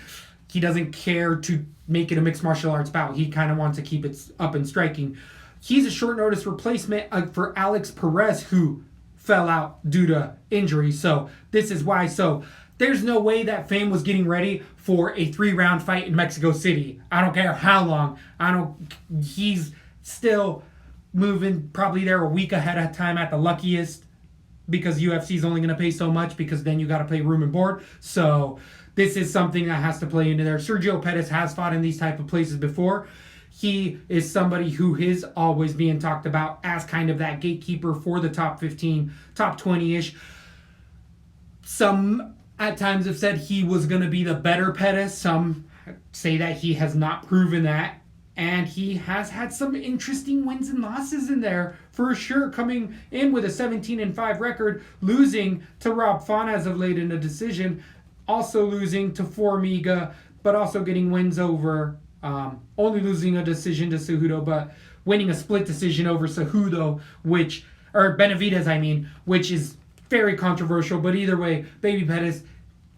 he doesn't care to make it a mixed martial arts bout. He kind of wants to keep it up and striking. He's a short notice replacement for Alex Perez, who fell out due to injury. So this is why. So there's no way that Fame was getting ready for a 3-round fight in Mexico City. I don't care how long. He's still moving probably there a week ahead of time at the luckiest, because UFC is only going to pay so much, because then you got to pay room and board. So this is something that has to play into there. Sergio Pettis has fought in these type of places before. He is somebody who is always being talked about as kind of that gatekeeper for the top 15, top 20-ish. Some at times have said he was going to be the better Pettis. Some say that he has not proven that. And he has had some interesting wins and losses in there, for sure, coming in with a 17-5 record, losing to Rob Font as of late in a decision, also losing to Formiga, but also getting wins over, only losing a decision to Cejudo, but winning a split decision over Cejudo, Benavidez, which is very controversial. But either way, Baby Pettis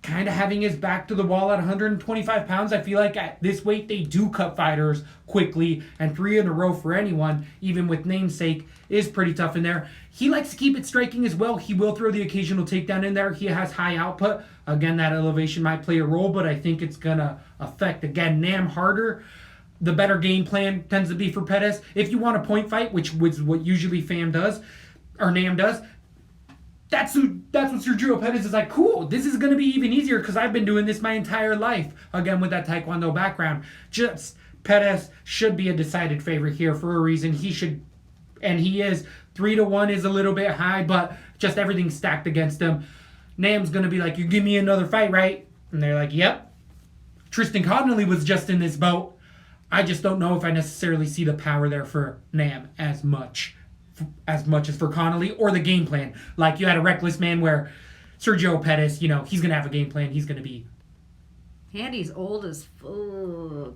kind of having his back to the wall at 125 pounds. I feel like at this weight, they do cut fighters quickly, and 3 in a row for anyone, even with namesake, is pretty tough in there. He likes to keep it striking as well. He will throw the occasional takedown in there. He has high output. Again, that elevation might play a role, but I think it's going to affect, again, Nam harder. The better game plan tends to be for Pettis. If you want a point fight, which was what usually Nam does, that's what Sergio Pettis is like, cool, this is going to be even easier because I've been doing this my entire life. Again, with that Taekwondo background. Just Pettis should be a decided favorite here for a reason. He should, and he is. 3-1 is a little bit high, but just everything's stacked against him. Nam's going to be like, you give me another fight, right? And they're like, yep. Tristan Connolly was just in this boat. I just don't know if I necessarily see the power there for Nam as much as for Connolly, or the game plan. Like you had a Reckless Man where Sergio Pettis, he's going to have a game plan. He's going to be... And he's old as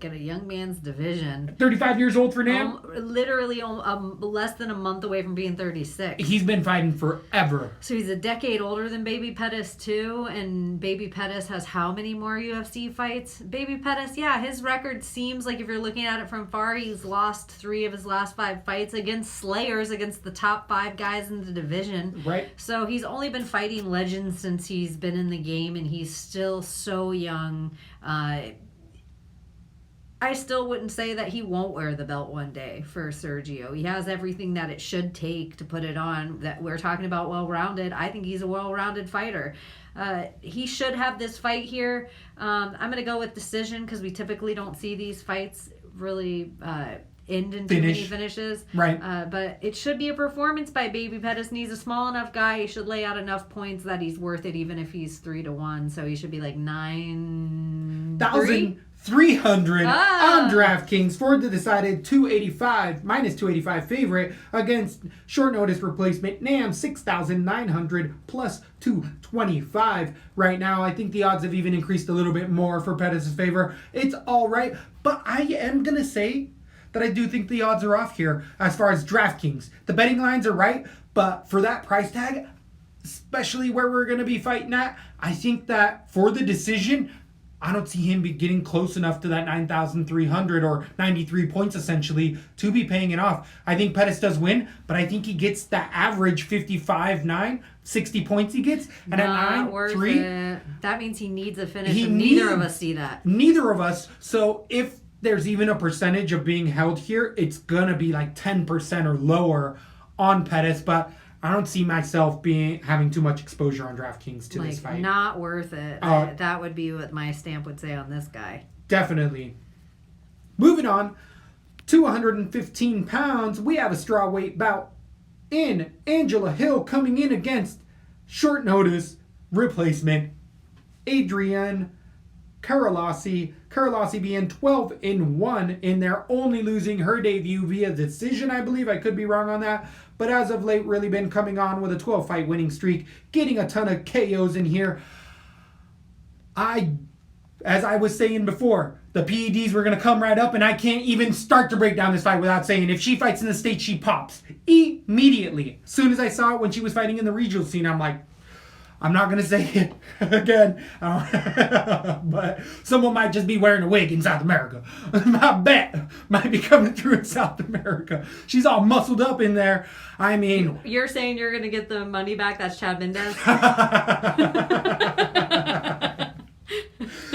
get a young man's division. 35 years old for Nam? Literally less than a month away from being 36. He's been fighting forever. So he's a decade older than Baby Pettis too, and Baby Pettis has how many more UFC fights? Baby Pettis, yeah, his record seems like if you're looking at it from far, he's lost 3 of his last 5 fights against slayers, against the top 5 guys in the division. Right. So he's only been fighting legends since he's been in the game, and he's still so young. I still wouldn't say that he won't wear the belt one day for Sergio. He has everything that it should take to put it on. That we're talking about well-rounded. I think he's a well-rounded fighter. He should have this fight here. I'm going to go with decision because we typically don't see these fights really end in too many finishes. Right. But it should be a performance by Baby Pettis. And he's a small enough guy. He should lay out enough points that he's worth it, even if he's 3-1. So he should be like 9,300 on DraftKings for the decided minus 285 favorite against short notice replacement Nam, 6,900 plus 225 right now. I think the odds have even increased a little bit more for Pettis' favor. It's all right, but I am going to say that I do think the odds are off here as far as DraftKings. The betting lines are right, but for that price tag, especially where we're going to be fighting at, I think that for the decision, I don't see him be getting close enough to that 9,300 or 93 points essentially to be paying it off. I think Pettis does win, but I think he gets that average 55-9, 60 points he gets. And at 9-3, that means he needs a finish, and neither of us see that. Neither of us. So if there's even a percentage of being held here, it's going to be like 10% or lower on Pettis, but I don't see myself having too much exposure on DraftKings to this fight. Not worth it. That would be what my stamp would say on this guy. Definitely. Moving on, 215 pounds, we have a strawweight bout in Angela Hill coming in against short notice replacement Adrienne Carolasi being 12-1 in there, only losing her debut via decision, I believe. I could be wrong on that. But as of late, really been coming on with a 12-fight winning streak, getting a ton of KOs in here. As I was saying before, the PEDs were going to come right up, and I can't even start to break down this fight without saying if she fights in the States, she pops. Immediately. As soon as I saw it when she was fighting in the regional scene, I'm like, I'm not going to say it again, but someone might just be wearing a wig in South America. My bet might be coming through in South America. She's all muscled up in there. I mean... You're saying you're going to get the money back? That's Chad Mendez?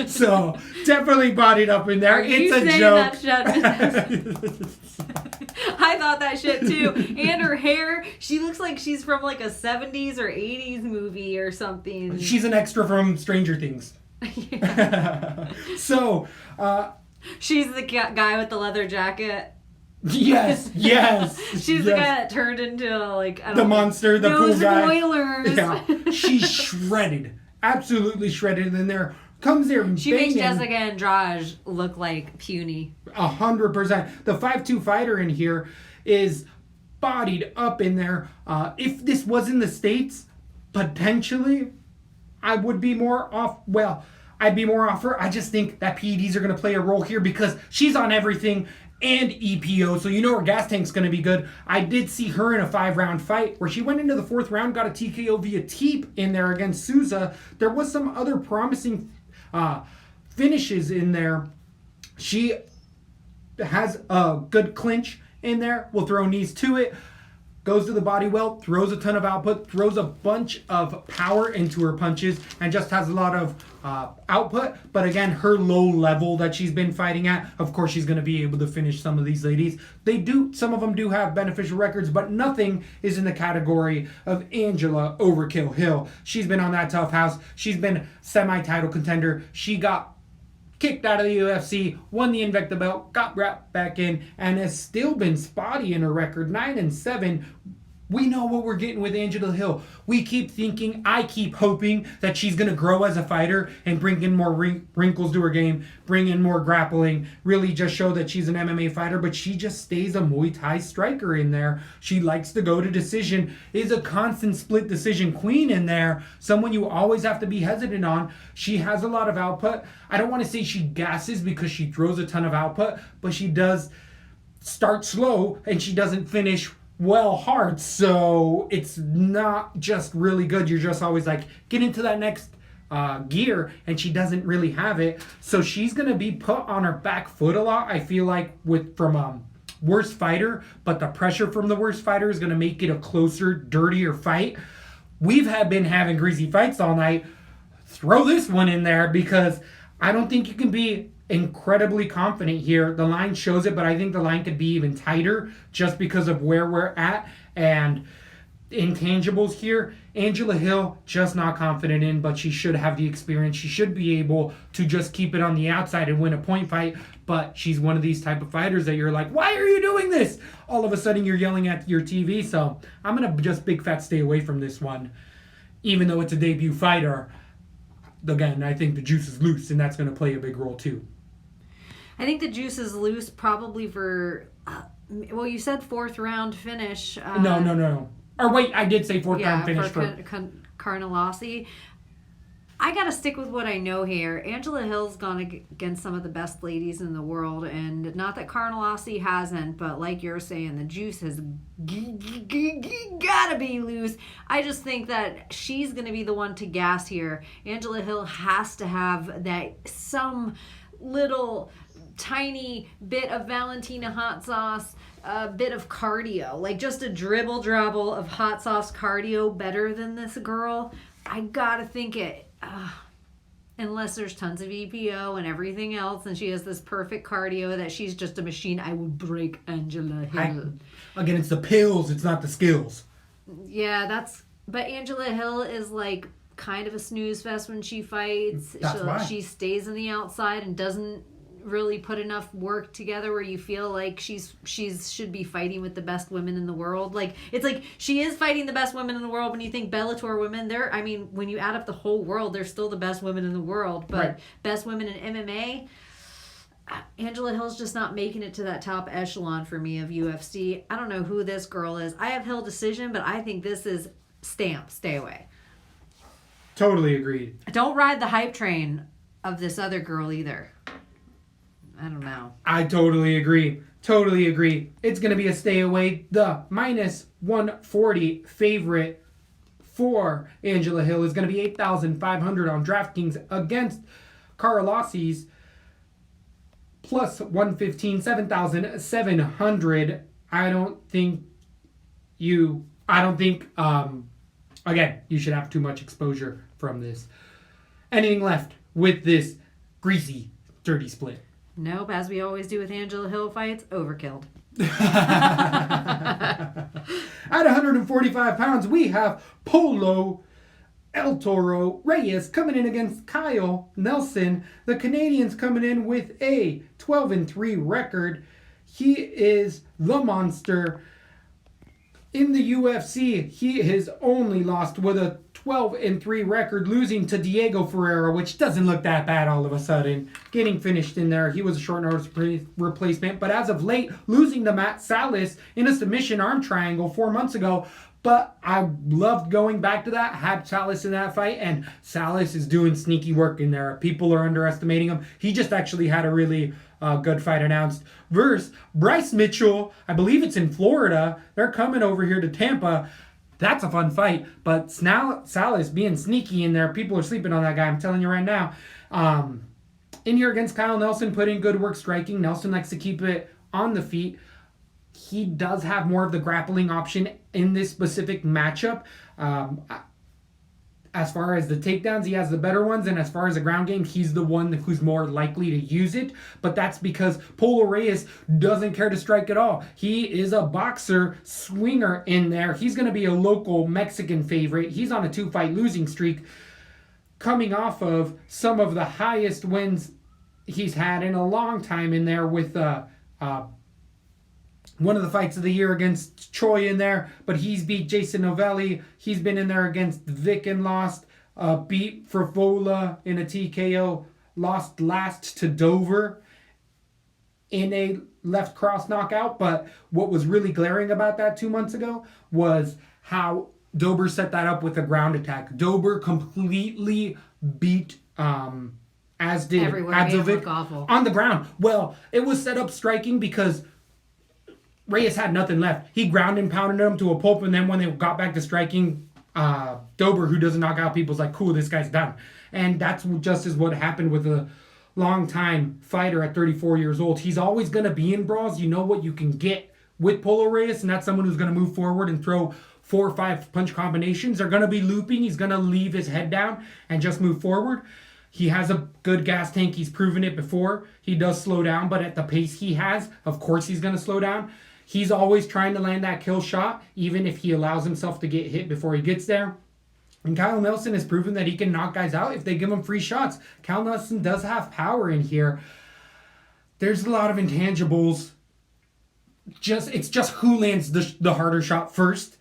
So, definitely bodied up in there. It's a joke. That's Chad Mendez? I thought that shit too. And her hair, she looks like she's from like a 70s or 80s movie or something. She's an extra from Stranger Things. So, she's the guy with the leather jacket. Yes. She's the guy that turned into the monster, the cool guy. Spoilers. Yeah. She's shredded. Absolutely shredded in there. Comes there She banging. makes Jessica Andrade look like puny. 100%. The 5'2" fighter in here is bodied up in there. If this was in the States, potentially, I would be more off. Well, I'd be more off her. I just think that PEDs are going to play a role here because she's on everything and EPO, so you know her gas tank's going to be good. I did see her in a 5-round fight where she went into the 4th round, got a TKO via teep in there against Souza. There was some other promising finishes in there. She has a good clinch in there, will throw knees to it, goes to the body well, throws a ton of output, throws a bunch of power into her punches, and just has a lot of output. But again, her low level that she's been fighting at, of course she's going to be able to finish some of these ladies. Some of them do have beneficial records, but nothing is in the category of Angela Overkill Hill. She's been on that tough house. She's been semi-title contender. She got kicked out of the UFC, won the Invicta belt, got brought back in, and has still been spotty in her record. 9-7 We know what we're getting with Angela Hill. We keep thinking, I keep hoping that she's going to grow as a fighter and bring in more wrinkles to her game, bring in more grappling, really just show that she's an MMA fighter, but she just stays a Muay Thai striker in there. She likes to go to decision, is a constant split decision queen in there, someone you always have to be hesitant on. She has a lot of output. I don't want to say she gasses because she throws a ton of output, but she does start slow and she doesn't finish well hard, so it's not just really good. You're just always like, get into that next gear, and she doesn't really have it. So she's gonna be put on her back foot a lot, I feel like, from worst fighter, but the pressure from the worst fighter is gonna make it a closer, dirtier fight. We've been having greasy fights all night. Throw this one in there, because I don't think you can be incredibly confident here. The line shows it, but I think the line could be even tighter just because of where we're at and intangibles here. Angela Hill, just not confident in, but she should have the experience. She should be able to just keep it on the outside and win a point fight, but she's one of these type of fighters that you're like, why are you doing this? All of a sudden you're yelling at your TV, so I'm going to just big fat stay away from this one. Even though it's a debut fighter, again, I think the juice is loose, and that's going to play a big role too. I think the juice is loose probably for, well, you said 4th round finish. No. Or wait, I did say 4th round finish for Carnelossi. I got to stick with what I know here. Angela Hill's gone against some of the best ladies in the world, and not that Carnelossi hasn't, but like you're saying, the juice has got to be loose. I just think that she's going to be the one to gas here. Angela Hill has to have some little tiny bit of Valentina hot sauce, a bit of cardio, like just a dribble of hot sauce cardio better than this girl. I gotta think it, unless there's tons of EPO and everything else, and she has this perfect cardio that she's just a machine, I would break Angela Hill. Again, it's the pills, it's not the skills. Yeah, but Angela Hill is like kind of a snooze fest when she fights. She stays on the outside and doesn't really put enough work together where you feel like she should be fighting with the best women in the world. Like, it's like she is fighting the best women in the world. When you think Bellator women, when you add up the whole world, they're still the best women in the world. But right. Best women in MMA, Angela Hill's just not making it to that top echelon for me of UFC. I don't know who this girl is. I have Hill decision, but I think this is stamp. Stay away. Totally agreed. Don't ride the hype train of this other girl either. I don't know. I totally agree. It's going to be a stay away. The minus 140 favorite for Angela Hill is going to be 8,500 on DraftKings against Carlossi's plus 115, 7,700. Again, you should have too much exposure from this. Anything left with this greasy, dirty split? Nope, as we always do with Angela Hill fights, overkilled. At 145 pounds, we have Polo El Toro Reyes coming in against Kyle Nelson. The Canadian's coming in with a 12-3 record. He is the monster. In the UFC, he has only lost with a 12-3 record, losing to Diego Ferreira, which doesn't look that bad all of a sudden. Getting finished in there. He was a short notice replacement, but as of late, losing to Matt Salas in a submission arm triangle 4 months ago. But I loved going back to that. Had Salas in that fight, and Salas is doing sneaky work in there. People are underestimating him. He just actually had a really good fight announced versus Bryce Mitchell. I believe it's in Florida. They're coming over here to Tampa. That's a fun fight. But Salas being sneaky in there. People are sleeping on that guy. I'm telling you right now. In here against Kyle Nelson, putting good work striking. Nelson likes to keep it on the feet. He does have more of the grappling option in this specific matchup. As far as the takedowns, he has the better ones, and as far as the ground game, he's the one who's more likely to use it. But that's because Polo Reyes doesn't care to strike at all. He is a boxer swinger in there. He's going to be a local Mexican favorite. He's on a 2-fight losing streak, coming off of some of the highest wins he's had in a long time in there with one of the fights of the year against Choi in there, but he's beat Jason Novelli. He's been in there against Vic and lost. Beat Frivola in a TKO. Lost last to Dover in a left cross knockout. But what was really glaring about that 2 months ago was how Dober set that up with a ground attack. Dober completely beat as did Adzovic on the ground. Well, it was set up striking because Reyes had nothing left. He ground and pounded him to a pulp, and then when they got back to striking, Dober, who doesn't knock out people, is like, cool, this guy's done. And that's just as what happened with a long-time fighter at 34 years old. He's always going to be in brawls. You know what you can get with Polo Reyes, and that's someone who's going to move forward and throw 4 or 5 punch combinations. They're going to be looping. He's going to leave his head down and just move forward. He has a good gas tank. He's proven it before. He does slow down, but at the pace he has, of course he's going to slow down. He's always trying to land that kill shot, even if he allows himself to get hit before he gets there. And Kyle Nelson has proven that he can knock guys out if they give him free shots. Kyle Nelson does have power in here. There's a lot of intangibles. It's just who lands the harder shot first.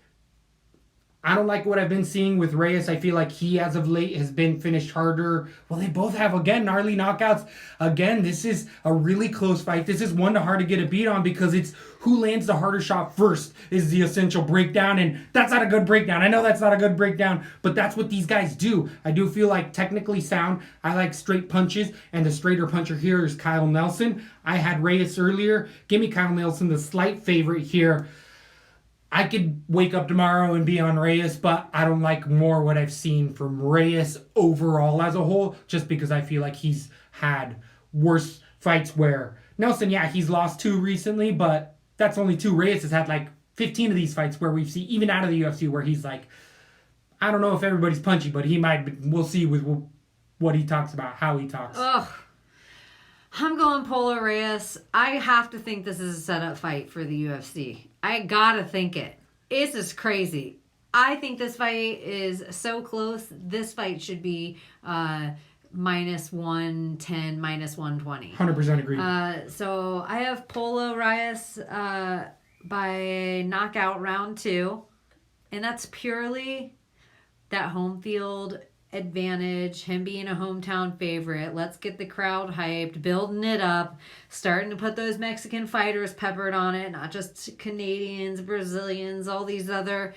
I don't like what I've been seeing with Reyes. I feel like he, as of late, has been finished harder. Well, they both have, again, gnarly knockouts. Again, this is a really close fight. This is one to hard to get a beat on because it's who lands the harder shot first is the essential breakdown. And that's not a good breakdown. I know that's not a good breakdown, but that's what these guys do. I do feel like technically sound. I like straight punches, and the straighter puncher here is Kyle Nelson. I had Reyes earlier. Give me Kyle Nelson, the slight favorite here. I could wake up tomorrow and be on Reyes, but I don't like more what I've seen from Reyes overall as a whole, just because I feel like he's had worse fights where Nelson, yeah, he's lost 2 recently, but that's only 2. Reyes has had like 15 of these fights where we've seen, even out of the UFC, where he's like, I don't know if everybody's punchy, but he might, we'll see with what he talks about, how he talks. Ugh. I'm going Polo Reyes. I have to think this is a setup fight for the UFC. I gotta think it. This is crazy. I think this fight is so close. This fight should be minus 110, minus 120. 100% agree. So I have Polo Reyes by knockout round 2. And that's purely that home field advantage, him being a hometown favorite. Let's get the crowd hyped, building it up, starting to put those Mexican fighters peppered on it, not just Canadians, Brazilians, all these other.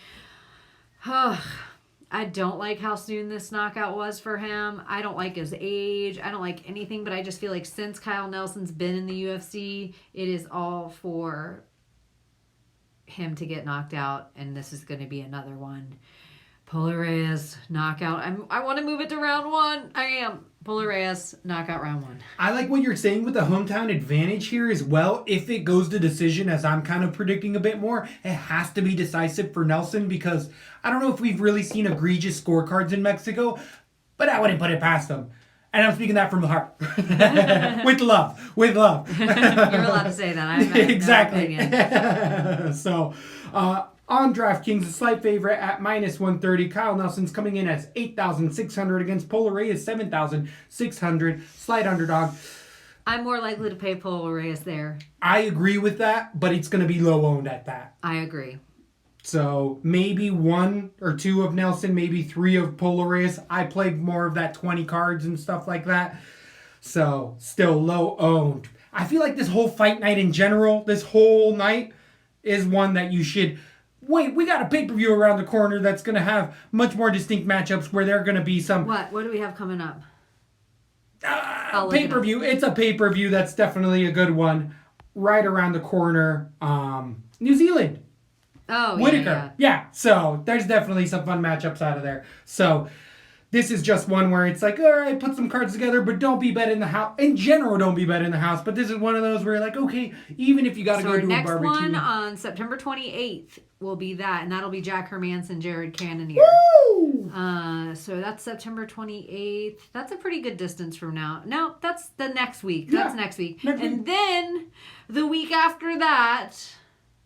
I don't like how soon this knockout was for him. I don't like his age. I don't like anything, but I just feel like since Kyle Nelson's been in the UFC, it is all for him to get knocked out, and this is going to be another one. Polo Reyes, knockout. I want to move it to round 1. I am. Polo Reyes, knockout round 1. I like what you're saying with the hometown advantage here as well. If it goes to decision, as I'm kind of predicting a bit more, it has to be decisive for Nelson because I don't know if we've really seen egregious scorecards in Mexico, but I wouldn't put it past them. And I'm speaking that from the heart. With love. With love. You're allowed to say that. I have exactly. No opinion. So, on DraftKings, a slight favorite at minus 130. Kyle Nelson's coming in as 8,600 against Polo Reyes 7,600. Slight underdog. I'm more likely to pay Polo Reyes there. I agree with that, but it's going to be low owned at that. I agree. So maybe 1 or 2 of Nelson, maybe 3 of Polo Reyes. I played more of that 20 cards and stuff like that. So still low owned. I feel like this whole fight night in general, this whole night is one that you should... Wait, we got a pay-per-view around the corner that's going to have much more distinct matchups where there are going to be some... What do we have coming up? Pay-per-view. It's a pay-per-view that's definitely a good one. Right around the corner. New Zealand. Oh, Whitaker. Yeah, so there's definitely some fun matchups out of there. So this is just one where it's like, all right, put some cards together, but don't be bet in the house. In general, don't be bet in the house. But this is one of those where you're like, okay, even if you got to go to a barbecue. So next one on September 28th will be that, and that'll be Jack Hermanson, Jared Cannonier. Woo! So that's September 28th. That's a pretty good distance from now. No, that's the next week. That's next week. Then the week after that,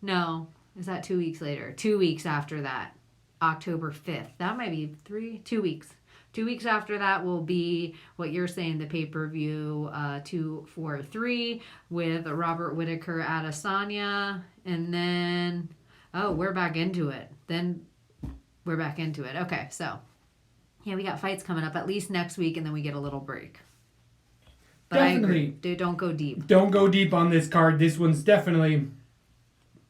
no, is that 2 weeks later? 2 weeks after that, October 5th. That might be 2 weeks. 2 weeks after that will be what you're saying, the pay-per-view 243 with Robert Whittaker at Adesanya. And then, we're back into it. Okay, so, yeah, we got fights coming up at least next week, and then we get a little break. But Definitely. I agree. Don't go deep. Don't go deep on this card. This one's definitely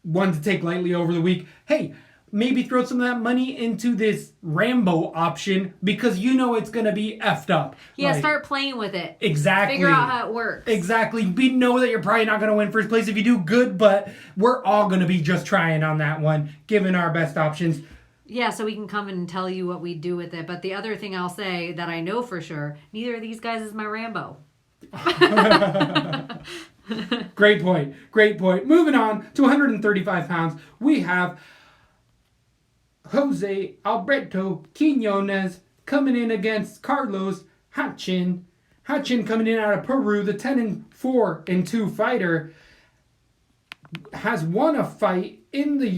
one to take lightly over the week. Hey, maybe throw some of that money into this Rambo option because you know it's going to be effed up. Yeah, start playing with it. Exactly. Figure out how it works. Exactly. We know that you're probably not going to win first place if you do good, but we're all going to be just trying on that one, giving our best options. Yeah, so we can come and tell you what we do with it. But the other thing I'll say that I know for sure, neither of these guys is my Rambo. Great point. Moving on to 135 pounds, we have Jose Alberto Quinones coming in against Carlos Hachin. Hachin coming in out of Peru, the 10-4-2 fighter, has won a fight in the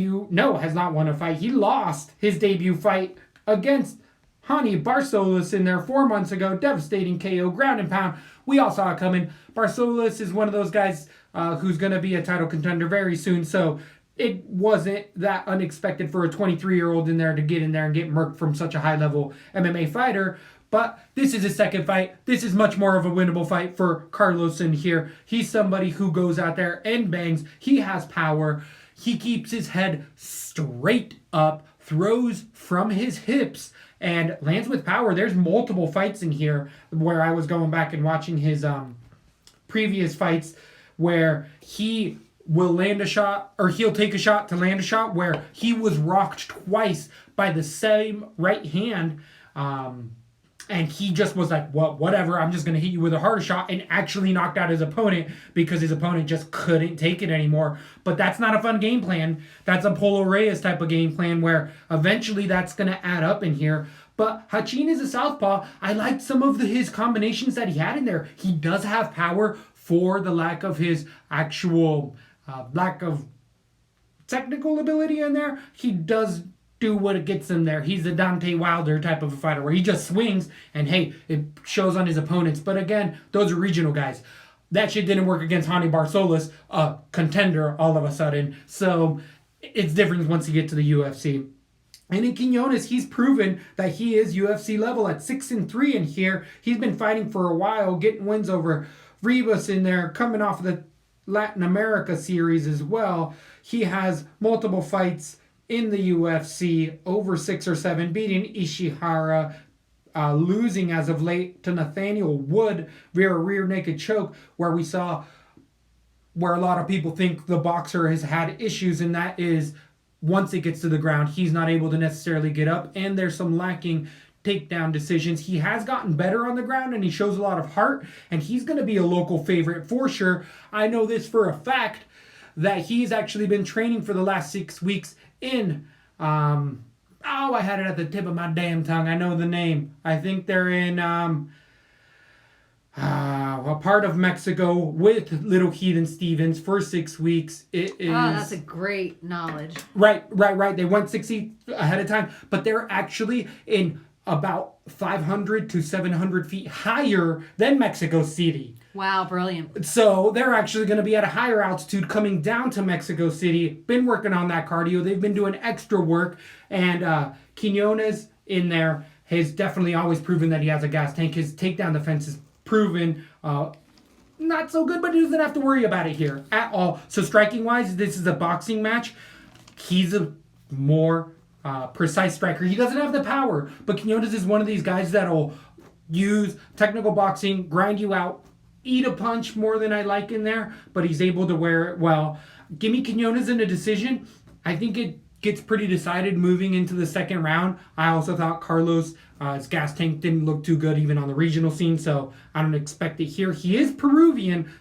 has not won a fight. He lost his debut fight against Hani Barcelos in there 4 months ago. Devastating KO, ground and pound. We all saw it coming. Barcelos is one of those guys who's going to be a title contender very soon, so it wasn't that unexpected for a 23-year-old in there to get in there and get murked from such a high-level MMA fighter. But this is his second fight. This is much more of a winnable fight for Carlos in here. He's somebody who goes out there and bangs. He has power. He keeps his head straight up, throws from his hips, and lands with power. There's multiple fights in here where I was going back and watching his previous fights where he will land a shot, or he'll take a shot to land a shot, where he was rocked twice by the same right hand, and he just was like, well, whatever, I'm just going to hit you with a harder shot, and actually knocked out his opponent because his opponent just couldn't take it anymore. But that's not a fun game plan. That's a Polo Reyes type of game plan where eventually that's going to add up in here. But Hachin is a southpaw. I liked some of his combinations that he had in there. He does have power for the lack of his actual lack of technical ability in there. He does do what it gets him there. He's a Deontay Wilder type of a fighter where he just swings and, hey, it shows on his opponents. But again, those are regional guys. That shit didn't work against Hani Barcelos, a contender all of a sudden. So it's different once you get to the UFC. And in Quinones, he's proven that he is UFC level at 6-3 in here. He's been fighting for a while, getting wins over Rivas in there, coming off of the Latin America series as well. He has multiple fights in the UFC, over 6 or 7, beating Ishihara, losing as of late to Nathaniel Wood via a rear naked choke, where we saw where a lot of people think the boxer has had issues, and that is once it gets to the ground, he's not able to necessarily get up, and there's some lacking takedown decisions. He has gotten better on the ground, and he shows a lot of heart, and he's going to be a local favorite for sure. I know this for a fact, that he's actually been training for the last 6 weeks in, I had it at the tip of my damn tongue. I know the name. I think they're in a part of Mexico with Little Keaton Stevens for 6 weeks. It is. Oh, that's a great knowledge. Right. They went 6 feet ahead of time, but they're actually in about 500 to 700 feet higher than Mexico City. Wow, brilliant. So they're actually going to be at a higher altitude coming down to Mexico City. Been working on that cardio. They've been doing extra work. And Quinones in there has definitely always proven that he has a gas tank. His takedown defense is proven not so good, but he doesn't have to worry about it here at all. So striking-wise, this is a boxing match. He's a more precise striker. He doesn't have the power, but Quinones is one of these guys that'll use technical boxing, grind you out, eat a punch more than I like in there, but he's able to wear it well. Give me Quinones in a decision. I think it gets pretty decided moving into the second round. I also thought Carlos' his gas tank didn't look too good even on the regional scene, so I don't expect it here. He is Peruvian,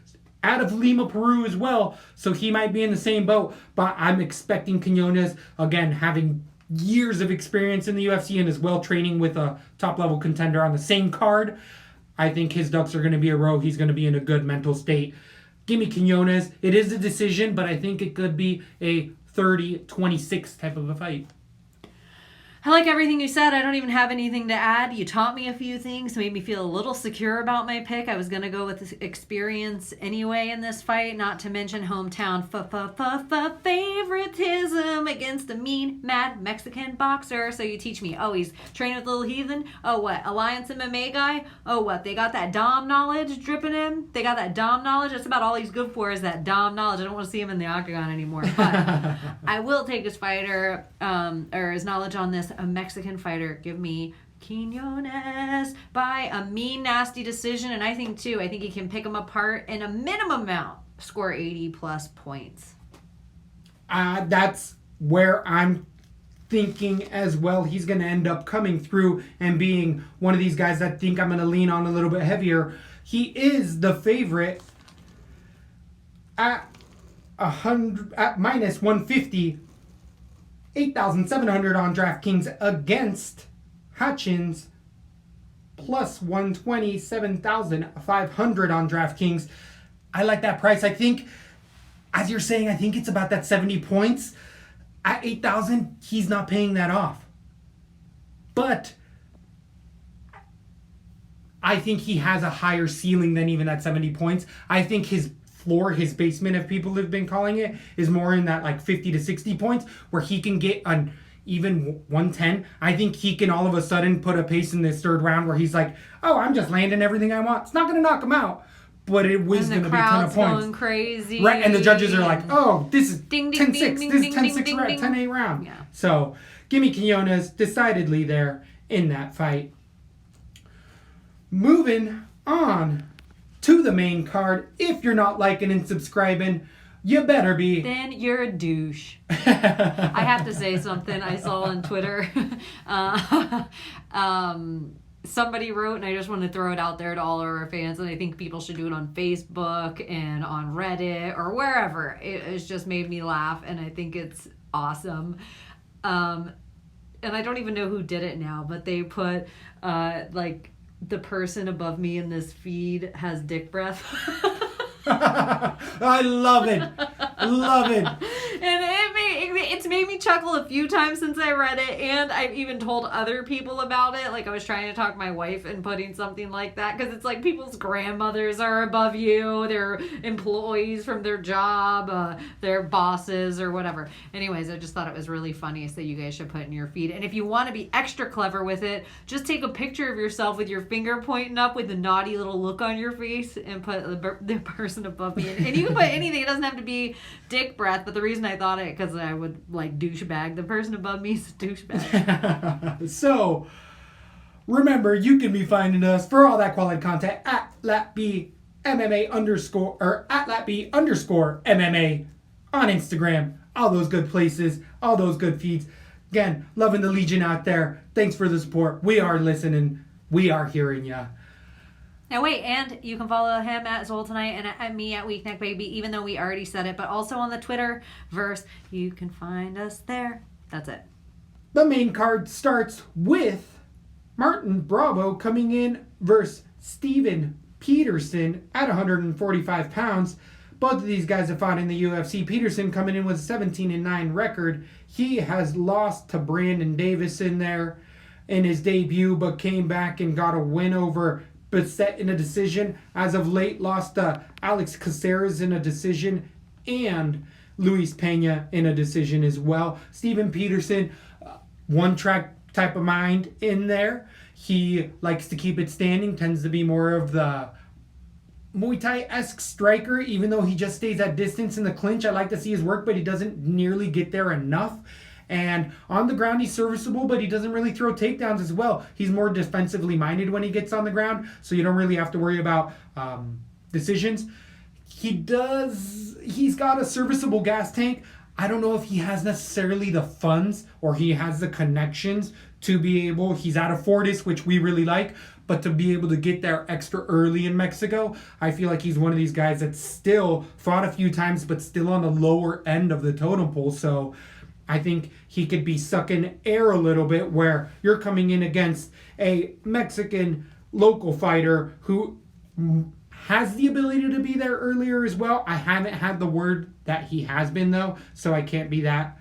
out of Lima, Peru as well, so he might be in the same boat, but I'm expecting Quinones, again, having years of experience in the UFC and is well training with a top-level contender on the same card. I think his ducks are going to be a row. He's going to be in a good mental state. Give me Quinones. It is a decision, but I think it could be a 30-26 type of a fight. I like everything you said. I don't even have anything to add. You taught me a few things, made me feel a little secure about my pick. I was going to go with experience anyway in this fight, not to mention hometown favoritism against a mean, mad Mexican boxer. So you teach me, oh, he's training with Little Heathen. Oh, what? Alliance MMA guy? Oh, what? They got that Dom knowledge dripping in? They got that Dom knowledge? That's about all he's good for is that Dom knowledge. I don't want to see him in the octagon anymore. But I will take his fighter, or his knowledge on this, a Mexican fighter. Give me Quinones by a mean, nasty decision. And I think he can pick him apart in a minimum amount, score 80 plus points. That's where I'm thinking as well. He's going to end up coming through and being one of these guys that think I'm going to lean on a little bit heavier. He is the favorite at minus 150. 8,700 on DraftKings against Hutchins, plus 120, 7,500 on DraftKings. I like that price. I think, as you're saying, I think it's about that 70 points. At 8,000, he's not paying that off. But I think he has a higher ceiling than even that 70 points. I think his floor, his basement, if people have been calling it, is more in that like 50 to 60 points where he can get an even 110. I think he can all of a sudden put a pace in this third round where he's like, oh, I'm just landing everything I want. It's not going to knock him out, but it was going to be a ton of points. Going crazy. Right, and the judges are like, oh, this is 10-6. This is 10-6, 10-8 round. Yeah. So give me Quinones decidedly there in that fight. Moving on to the main card. If you're not liking and subscribing, you better be. Then you're a douche. I have to say something I saw on Twitter. Somebody wrote, and I just want to throw it out there to all of our fans, and I think people should do it on Facebook and on Reddit or wherever. It's just made me laugh, and I think it's awesome. And I don't even know who did it now, but they put, like, the person above me in this feed has dick breath. I love it. Love it. And it's made me chuckle a few times since I read it, and I've even told other people about it. Like, I was trying to talk my wife and putting something like that, because it's like people's grandmothers are above you, their employees from their job, their bosses or whatever. Anyways, I just thought it was really funny, so you guys should put it in your feed. And if you want to be extra clever with it, just take a picture of yourself with your finger pointing up with a naughty little look on your face and put the person above me. And you can put anything. It doesn't have to be dick breath, but the reason I thought it, because I would like douchebag. The person above me is a douchebag. So, remember, you can be finding us for all that quality content at @LatBMMA_ or at @LatB_ MMA on Instagram. All those good places, all those good feeds. Again, loving the Legion out there. Thanks for the support. We are listening. We are hearing ya. Now wait, and you can follow him at Zol Tonight and at me at Weakneck Baby, even though we already said it, but also on the Twitterverse. You can find us there. That's it. The main card starts with Martin Bravo coming in versus Steven Peterson at 145 pounds. Both of these guys have fought in the UFC. Peterson coming in with a 17-9 record. He has lost to Brandon Davis in there in his debut, but came back and got a win over Bissett in a decision. As of late, lost to Alex Caceres in a decision and Luis Pena in a decision as well. Steven Peterson, one-track type of mind in there. He likes to keep it standing, tends to be more of the Muay Thai-esque striker, even though he just stays at distance in the clinch. I like to see his work, but he doesn't nearly get there enough. And on the ground, he's serviceable, but he doesn't really throw takedowns as well. He's more defensively minded when he gets on the ground, so you don't really have to worry about decisions. He's got a serviceable gas tank. I don't know if he has necessarily the funds or he has the connections to be able, he's out of Fortis, which we really like, but to be able to get there extra early in Mexico, I feel like he's one of these guys that's still fought a few times, but still on the lower end of the totem pole. So I think he could be sucking air a little bit where you're coming in against a Mexican local fighter who has the ability to be there earlier as well. I haven't had the word that he has been, though, so I can't be that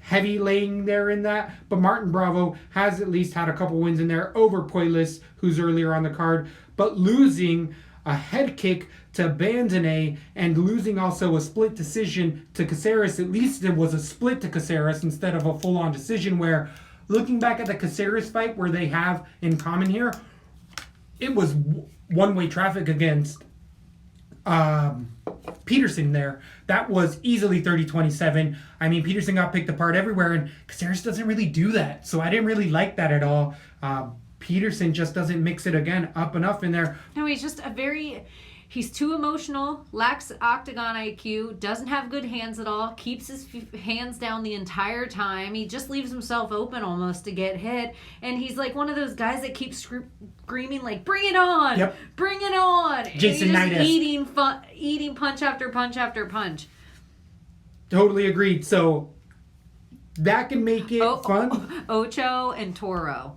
heavy laying there in that. But Martin Bravo has at least had a couple wins in there over Puelis, who's earlier on the card. But losing a head kick to Bandone and losing also a split decision to Caceres, at least it was a split to Caceres instead of a full-on decision, where looking back at the Caceres fight where they have in common here, it was one-way traffic against Peterson there. That was easily 30-27. I mean, Peterson got picked apart everywhere, and Caceres doesn't really do that. So I didn't really like that at all. Peterson just doesn't mix it again up enough in there. No, he's too emotional, lacks octagon IQ, doesn't have good hands at all, keeps his hands down the entire time. He just leaves himself open almost to get hit. And he's like one of those guys that keeps screaming like, bring it on, yep. Bring it on. Jason and he's just Knight eating punch after punch after punch. Totally agreed. So that can make it fun. Ocho and Toro.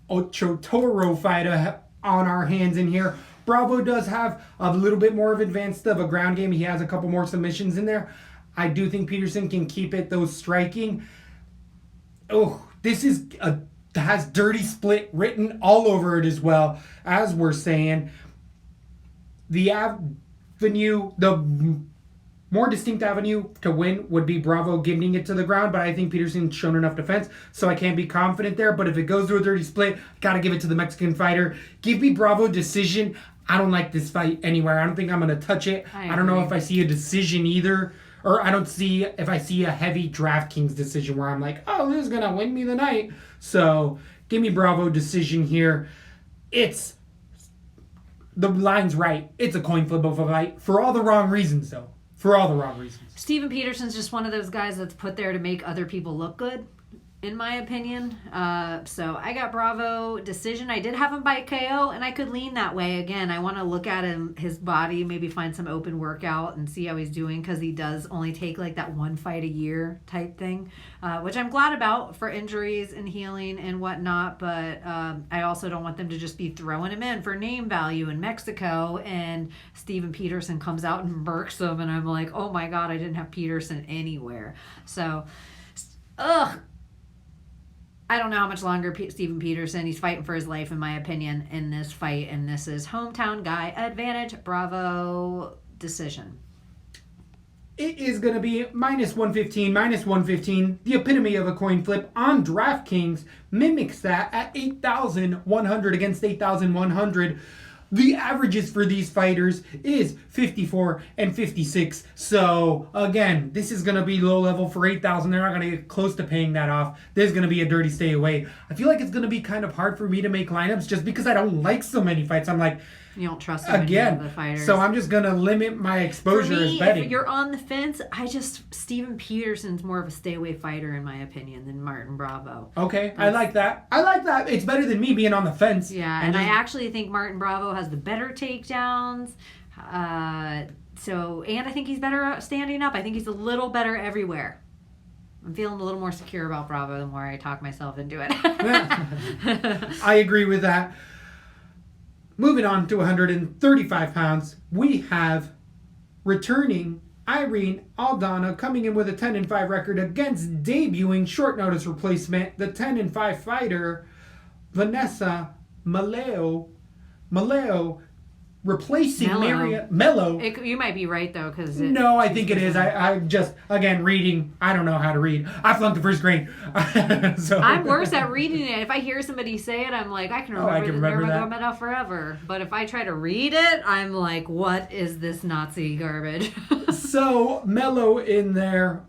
Ocho Toro fight on our hands in here. Bravo does have a little bit more of advanced of a ground game. He has a couple more submissions in there. I do think Peterson can keep it, those striking. Oh, this has dirty split written all over it as well, as we're saying. The more distinct avenue to win would be Bravo giving it to the ground, but I think Peterson's shown enough defense, so I can't be confident there. But if it goes to a dirty split, gotta give it to the Mexican fighter. Give me Bravo decision. I don't like this fight anywhere. I don't think I'm gonna touch it. I don't know if I see a decision either, or I don't see if I see a heavy DraftKings decision where I'm like, oh, this is gonna win me the night. So give me Bravo decision here. The line's right. It's a coin flip of a fight for all the wrong reasons, though. For all the wrong reasons. Steven Peterson's just one of those guys that's put there to make other people look good, in my opinion. So I got Bravo decision. I did have him by KO, and I could lean that way. Again, I want to look at his body, maybe find some open workout and see how he's doing, because he does only take like that one fight a year type thing, which I'm glad about for injuries and healing and whatnot. But I also don't want them to just be throwing him in for name value in Mexico, and Steven Peterson comes out and murks him, and I'm like, oh my God, I didn't have Peterson anywhere. So, I don't know how much longer Steven Peterson. He's fighting for his life, in my opinion, in this fight. And this is hometown guy advantage. Bravo decision. It is going to be minus 115. The epitome of a coin flip on DraftKings mimics that at 8,100 against 8,100. The averages for these fighters is 54 and 56. So, again, this is going to be low level for 8,000. They're not going to get close to paying that off. There's going to be a dirty stay away. I feel like it's going to be kind of hard for me to make lineups just because I don't like so many fights. I'm like, you don't trust any of the fighters. So I'm just going to limit my exposure for me, as betting. If you're on the fence, Steven Peterson's more of a stay away fighter, in my opinion, than Martin Bravo. Okay, I like that. It's better than me being on the fence. Yeah, and I actually think Martin Bravo has the better takedowns. And I think he's better standing up. I think he's a little better everywhere. I'm feeling a little more secure about Bravo the more I talk myself into it. I agree with that. Moving on to 135 pounds, we have returning Irene Aldana coming in with a 10-5 record against debuting short notice replacement, the 10-5 fighter Vanessa Maleo, replacing Mello. You might be right, though, because... No, I think it is. I just, again, reading, I don't know how to read. I flunked the first grade. So. I'm worse at reading it. If I hear somebody say it, I'm like, I can remember the Nurmagomedov forever. But if I try to read it, I'm like, what is this Nazi garbage? So, Mello in there,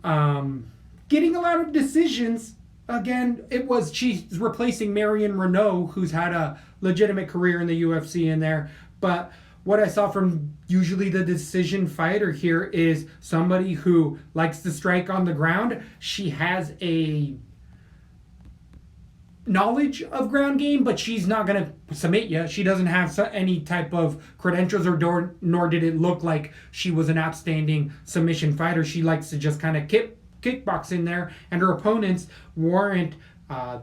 getting a lot of decisions. Again, she's replacing Marion Renault, who's had a legitimate career in the UFC in there. But what I saw from usually the decision fighter here is somebody who likes to strike on the ground. She has a knowledge of ground game, but she's not going to submit you. She doesn't have any type of credentials, nor did it look like she was an outstanding submission fighter. She likes to just kind of kickbox in there, and her opponents warrant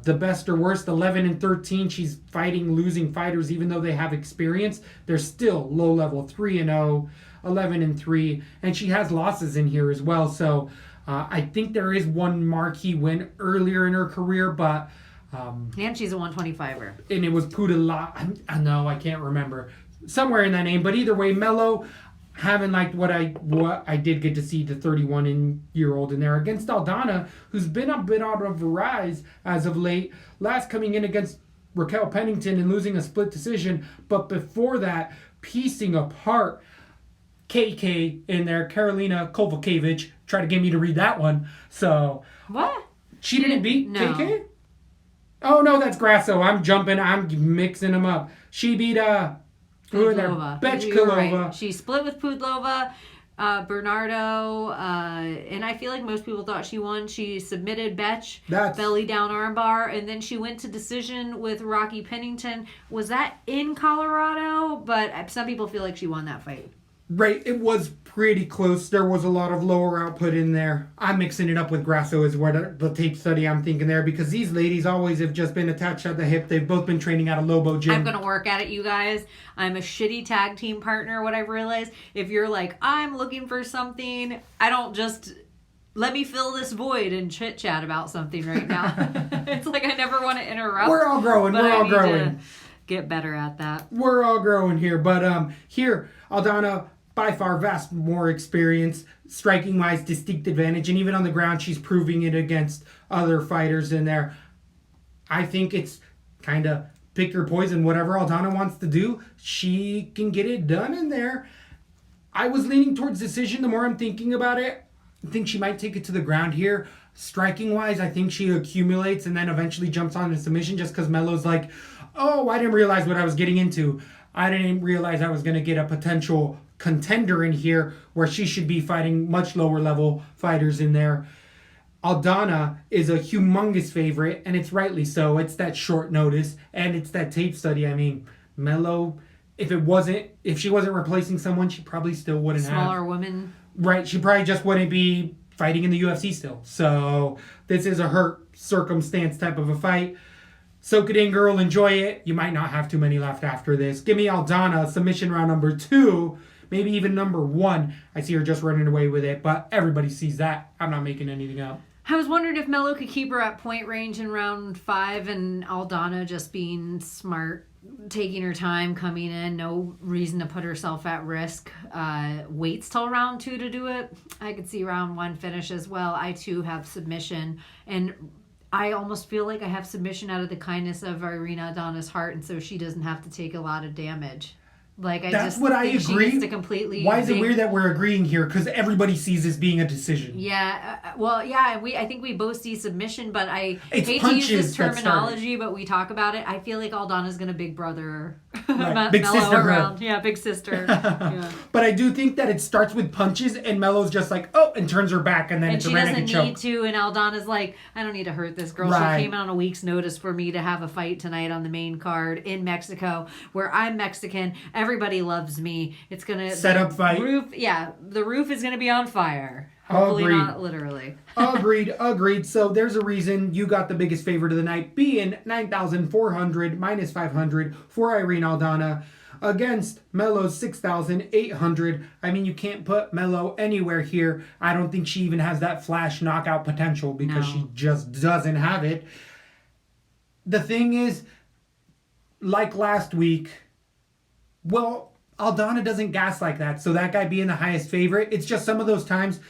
the best or worst, 11 and 13. She's fighting losing fighters, even though they have experience. They're still low level, 3-0, 11 and 3, and she has losses in here as well. So I think there is one marquee win earlier in her career, but... and she's a 125er. And it was Pudala. I know, I can't remember. Somewhere in that name. But either way, Melo, having liked what I did get to see the 31-year-old in there against Aldana, who's been a bit out of a rise as of late. Last coming in against Raquel Pennington and losing a split decision. But before that, piecing apart KK in there, Karolina Kowalkiewicz. Tried to get me to read that one. So... What? She didn't beat no. KK? Oh, no, that's Grasso. I'm mixing them up. She beat, who in there? Bechkilova. Right. She split with Pudlova, Bernardo, and I feel like most people thought she won. She submitted Bech, belly down armbar, and then she went to decision with Rocky Pennington. Was that in Colorado? But some people feel like she won that fight. Right, it was pretty close. There was a lot of lower output in there. I'm mixing it up with Grasso is what the tape study I'm thinking there, because these ladies always have just been attached at the hip. They've both been training at a Lobo gym. I'm going to work at it, you guys. I'm a shitty tag team partner, what I've realized. If you're like, I'm looking for something, I don't just... Let me fill this void and chit-chat about something right now. It's like I never want to interrupt. We're all growing. We're all growing. Get better at that. We're all growing here. But here, Aldana... by far vast more experience, striking-wise, distinct advantage, and even on the ground, she's proving it against other fighters in there. I think it's kind of pick your poison. Whatever Aldana wants to do, she can get it done in there. I was leaning towards decision the more I'm thinking about it. I think she might take it to the ground here. Striking-wise, I think she accumulates and then eventually jumps on to submission just because Melo's like, oh, I didn't realize what I was getting into. I didn't realize I was going to get a potential contender in here where she should be fighting much lower level fighters in there. Aldana is a humongous favorite, and it's rightly so. It's that short notice, and it's that tape study. I mean, Melo, if she wasn't replacing someone, she probably still wouldn't have. Smaller woman. Right, she probably just wouldn't be fighting in the UFC still. So this is a hurt circumstance type of a fight. Soak it in, girl. Enjoy it. You might not have too many left after this. Give me Aldana, submission round number 2. Maybe even number 1. I see her just running away with it, but everybody sees that. I'm not making anything up. I was wondering if Melo could keep her at point range in round 5 and Aldana just being smart, taking her time, coming in, no reason to put herself at risk. Waits till round 2 to do it. I could see round 1 finish as well. I too have submission, and I almost feel like I have submission out of the kindness of Irina Aldana's heart, and so she doesn't have to take a lot of damage. Like That's what I agree. She needs to completely. Why is it weird that we're agreeing here? Because everybody sees this being a decision. Yeah, I think we both see submission, but I hate to use this terminology, but we talk about it. I feel like Aldana's gonna big brother, right. Big Melo sister around. Yeah, big sister. Yeah. But I do think that it starts with punches, and Melo's just like, oh, and turns her back, and then it's a rear naked choke. And she doesn't need to, and Aldana's like, I don't need to hurt this girl. Right. She came on a week's notice for me to have a fight tonight on the main card in Mexico, where I'm Mexican. Everybody loves me. It's gonna set up fight. The roof is gonna be on fire. Hopefully not literally. Agreed. So there's a reason you got the biggest favorite of the night, being 9,400 minus 500 for Irene Aldana against Melo's 6,800. I mean, you can't put Melo anywhere here. I don't think she even has that flash knockout potential because she just doesn't have it. The thing is, like last week, well, Aldana doesn't gas like that, so that guy being the highest favorite, it's just some of those times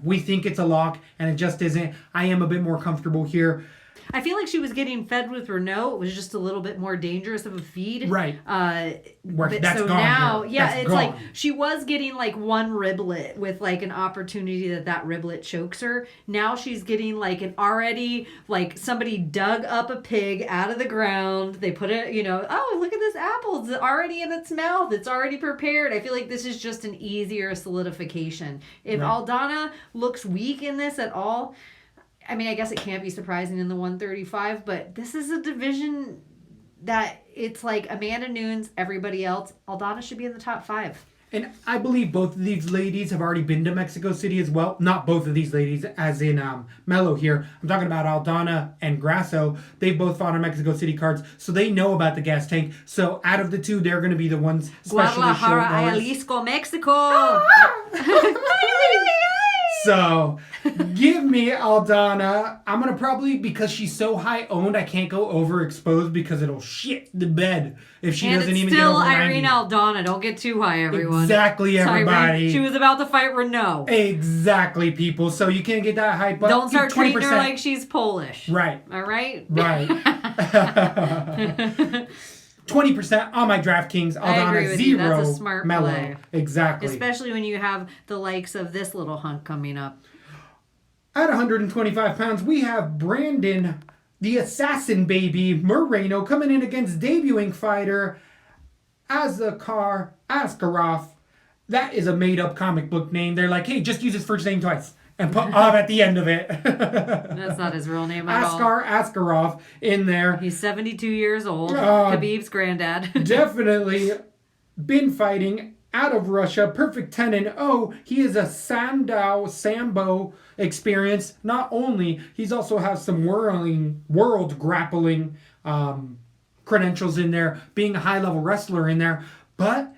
we think it's a lock, and it just isn't. I am a bit more comfortable here. I feel like she was getting fed with Renault. It was just a little bit more dangerous of a feed. Right. That's so gone now, here. Yeah, it's gone. Like she was getting like one riblet with like an opportunity that riblet chokes her. Now she's getting like an already, like somebody dug up a pig out of the ground. They put it, oh, look at this apple. It's already in its mouth. It's already prepared. I feel like this is just an easier solidification. If Aldana looks weak in this at all, I mean, I guess it can't be surprising in the 135, but this is a division that it's like Amanda Nunes, everybody else. Aldana should be in the top 5. And I believe both of these ladies have already been to Mexico City as well. Not both of these ladies, as in Melo here. I'm talking about Aldana and Grasso. They've both fought on Mexico City cards, so they know about the gas tank. So out of the two, they're going to be the ones specially Guadalajara, Jalisco, Mexico. So, give me Aldana. I'm going to probably, because she's so high owned, I can't go overexposed because it'll shit the bed if she doesn't even get over 90. And it's still Irene Aldana. Don't get too high, everyone. Exactly, everybody. She was about to fight Renault. Exactly, people. So you can't get that hype up. Don't start treating her like she's Polish. Right. All right? Right. 20% on my DraftKings. Aldana 0. That's a smart Mellow. play. Exactly. Especially when you have the likes of this little hunk coming up. At 125 pounds, we have Brandon, the assassin baby, Moreno, coming in against debuting fighter Azakar Askarov. That is a made-up comic book name. They're like, hey, just use his first name twice and put Av at the end of it. That's not his real name at all. Askarov in there. He's 72 years old. Khabib's granddad. Definitely been fighting out of Russia. Perfect 10-0. He is a Sandow Sambo experience. Not only, he's also has some world grappling credentials in there, being a high-level wrestler in there, but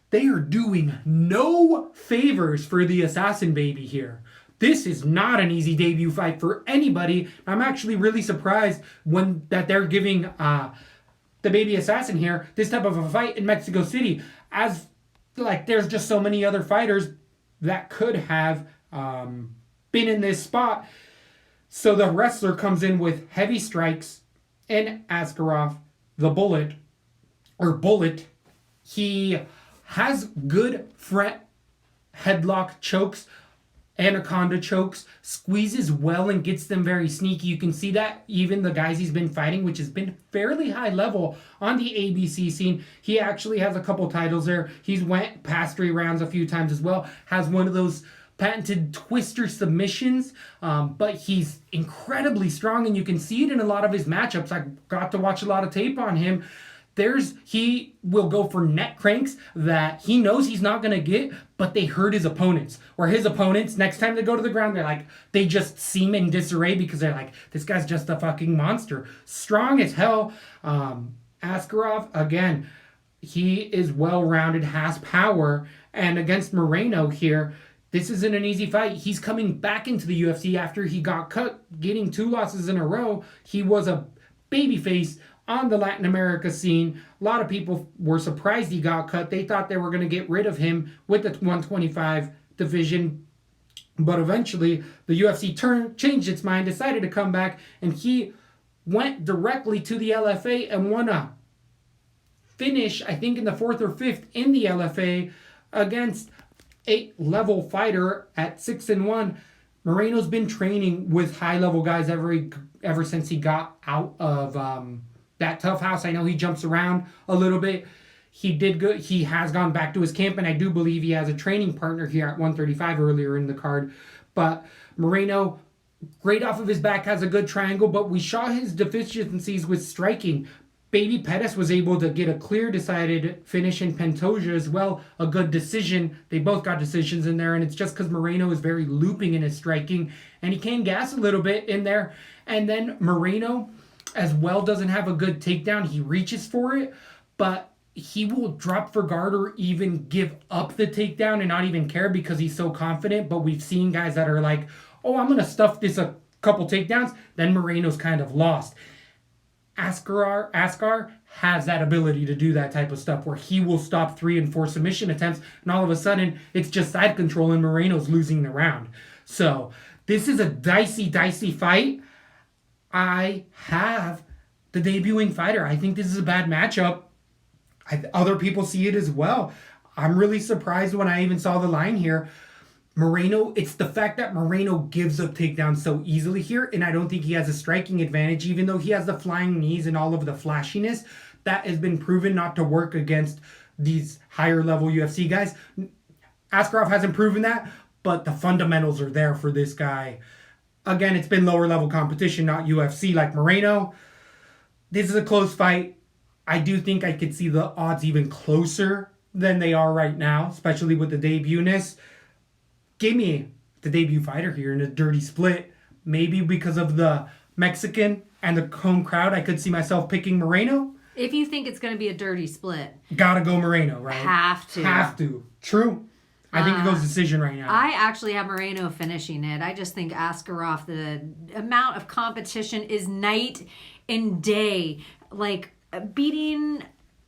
they are doing no favors for the assassin baby here. This is not an easy debut fight for anybody. I'm actually really surprised that they're giving the baby assassin here this type of a fight in Mexico City, as like there's just so many other fighters that could have been in this spot. So the wrestler comes in with heavy strikes, and Askarov, the Bullet, he has good front headlock chokes, anaconda chokes, squeezes well and gets them very sneaky. You can see that even the guys he's been fighting, which has been fairly high level on the ABC scene. He actually has a couple titles there. He's went past 3 rounds a few times as well. Has one of those patented twister submissions, but he's incredibly strong, and you can see it in a lot of his matchups. I got to watch a lot of tape on him. He will go for neck cranks that he knows he's not going to get, but they hurt his opponents. Or his opponents, next time they go to the ground, they just seem in disarray because they're like, this guy's just a fucking monster. Strong as hell. Askarov, again, he is well-rounded, has power, and against Moreno here, this isn't an easy fight. He's coming back into the UFC after he got cut, getting 2 losses in a row. He was a babyface on the Latin America scene. A lot of people were surprised he got cut. They thought they were going to get rid of him with the 125 division. But eventually, the UFC changed its mind, decided to come back, and he went directly to the LFA and won a finish, I think in the 4th or 5th in the LFA against a level fighter at 6-1. Moreno's been training with high-level guys ever since he got out of that tough house. I know he jumps around a little bit. He did good. He has gone back to his camp, and I do believe he has a training partner here at 135 earlier in the card. But Moreno, great off of his back, has a good triangle, but we saw his deficiencies with striking. Baby Pettis was able to get a clear decided finish in Pantoja as well. A good decision. They both got decisions in there, and it's just because Moreno is very looping in his striking, and he can gas a little bit in there. And then Moreno as well doesn't have a good takedown. He reaches for it, but he will drop for guard or even give up the takedown and not even care because he's so confident. But we've seen guys that are like, oh, I'm going to stuff this a couple takedowns. Then Moreno's kind of lost. Askar has that ability to do that type of stuff where he will stop 3 and 4 submission attempts, and all of a sudden it's just side control and Moreno's losing the round. So this is a dicey fight. I have the debuting fighter. I think this is a bad matchup. Other people see it as well. I'm really surprised when I even saw the line here. Moreno, it's the fact that Moreno gives up takedowns so easily here, and I don't think he has a striking advantage, even though he has the flying knees and all of the flashiness. That has been proven not to work against these higher level UFC guys. Askarov hasn't proven that, but the fundamentals are there for this guy. Again, it's been lower level competition, not UFC like Moreno. This is a close fight. I do think I could see the odds even closer than they are right now, especially with the debut-ness. Give me the debut fighter here in a dirty split. Maybe because of the Mexican and the home crowd, I could see myself picking Moreno. If you think it's going to be a dirty split. Gotta go Moreno, right? Have to. True. I think it goes decision right now. I actually have Moreno finishing it. I just think Askarov, the amount of competition is night and day. Like, beating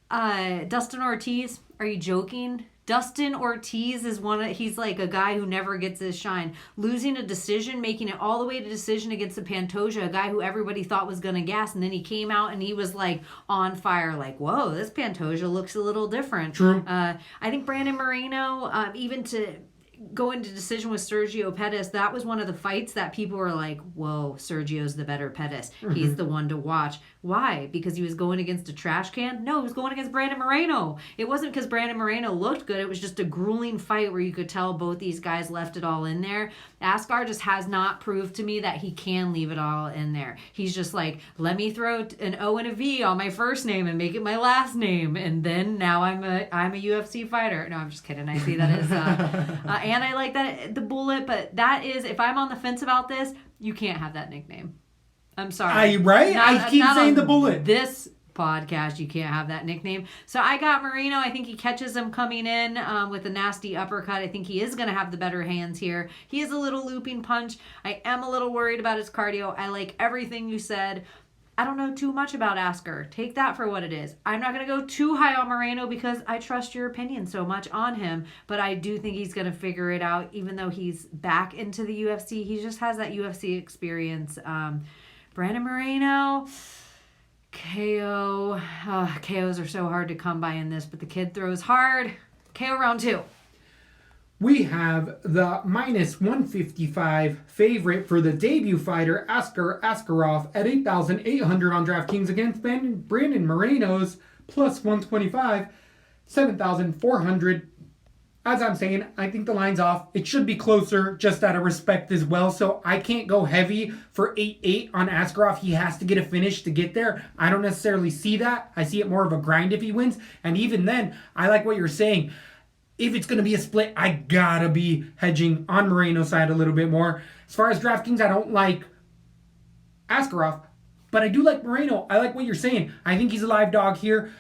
Dustin Ortiz, are you joking? Dustin Ortiz is he's like a guy who never gets his shine. Losing a decision, making it all the way to decision against the Pantoja, a guy who everybody thought was going to gas, and then he came out and he was like on fire, like, whoa, this Pantoja looks a little different. True. I think Brandon Moreno, even to go into decision with Sergio Pettis, that was one of the fights that people were like, whoa, Sergio's the better Pettis. He's the one to watch. Why? Because he was going against a trash can? No, he was going against Brandon Moreno. It wasn't because Brandon Moreno looked good. It was just a grueling fight where you could tell both these guys left it all in there. Askar just has not proved to me that he can leave it all in there. He's just like, let me throw an O and a V on my first name and make it my last name, and then now I'm a UFC fighter. No, I'm just kidding. I see that as and I like that the bullet, but that is, if I'm on the fence about this, you can't have that nickname. I'm sorry. I keep saying the bullet. This podcast, you can't have that nickname. So I got Moreno. I think he catches him coming in with a nasty uppercut. I think he is going to have the better hands here. He is a little looping punch. I am a little worried about his cardio. I like everything you said. I don't know too much about Asker. Take that for what it is. I'm not going to go too high on Moreno because I trust your opinion so much on him, but I do think he's going to figure it out. Even though he's back into the UFC, he just has that UFC experience. Brandon Moreno, KO. KOs are so hard to come by in this, but the kid throws hard. KO round 2. We have the minus 155 favorite for the debut fighter, Askarov, at 8,800 on DraftKings against Brandon Moreno's plus 125, 7,400. As I'm saying, I think the line's off. It should be closer, just out of respect as well. So I can't go heavy for 8-8 on Askarov. He has to get a finish to get there. I don't necessarily see that. I see it more of a grind if he wins. And even then, I like what you're saying. If it's going to be a split, I gotta be hedging on Moreno's side a little bit more. As far as DraftKings, I don't like Askarov, but I do like Moreno. I like what you're saying. I think he's a live dog here.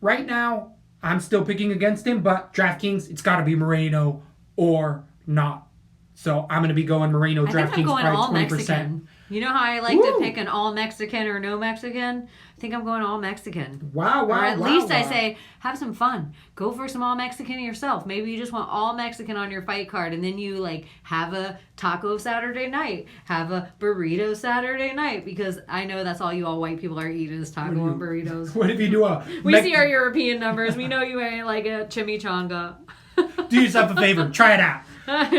Right now, I'm still picking against him, but DraftKings, it's got to be Moreno or not. So I'm going to be going Moreno. I DraftKings think I'm going all 20%. Mexican. You know how I like to pick an all Mexican or no Mexican? I think I'm going all Mexican. Wow. Or at least I say, have some fun. Go for some all Mexican yourself. Maybe you just want all Mexican on your fight card, and then you like have a taco Saturday night, have a burrito Saturday night, because I know that's all you all white people are eating is taco and burritos. What if you do We see our European numbers. We know you ain't like a chimichanga. Do yourself a favor. Try it out.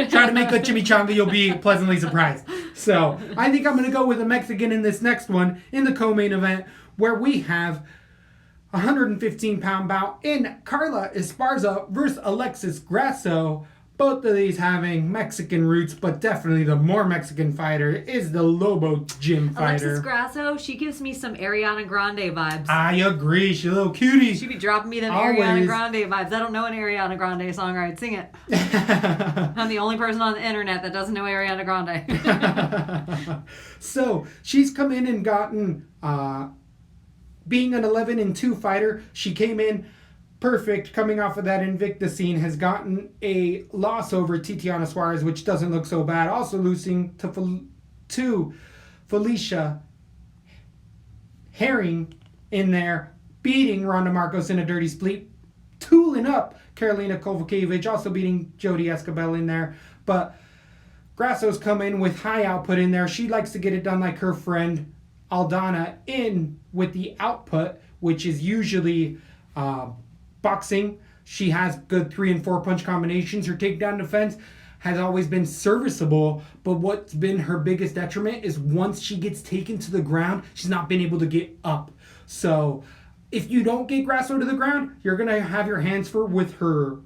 Try to make a chimichanga. You'll be pleasantly surprised. So I think I'm going to go with a Mexican in this next one in the co-main event, where we have a 115-pound bout in Carla Esparza versus Alexa Grasso. Both of these having Mexican roots, but definitely the more Mexican fighter is the Lobo Gym fighter. Alexis Grasso, she gives me some Ariana Grande vibes. I agree. She's a little cutie. She be dropping me them Always. Ariana Grande vibes. I don't know an Ariana Grande song, right? Sing it. I'm the only person on the internet that doesn't know Ariana Grande. So she's come in and gotten, being an 11-2 fighter, she came in perfect, coming off of that Invicta scene, has gotten a loss over Titiana Suarez, which doesn't look so bad. Also losing to Felicia Herring in there, beating Ronda Marcos in a dirty split, tooling up Karolina Kowalkiewicz, also beating Jodie Escobel in there. But Grasso's come in with high output in there. She likes to get it done like her friend Aldana in with the output, which is usually boxing. She has good 3 and 4 punch combinations. Her takedown defense has always been serviceable, but what's been her biggest detriment is once she gets taken to the ground, she's not been able to get up. So if you don't get Grasso to the ground, you're going to have your hands full with her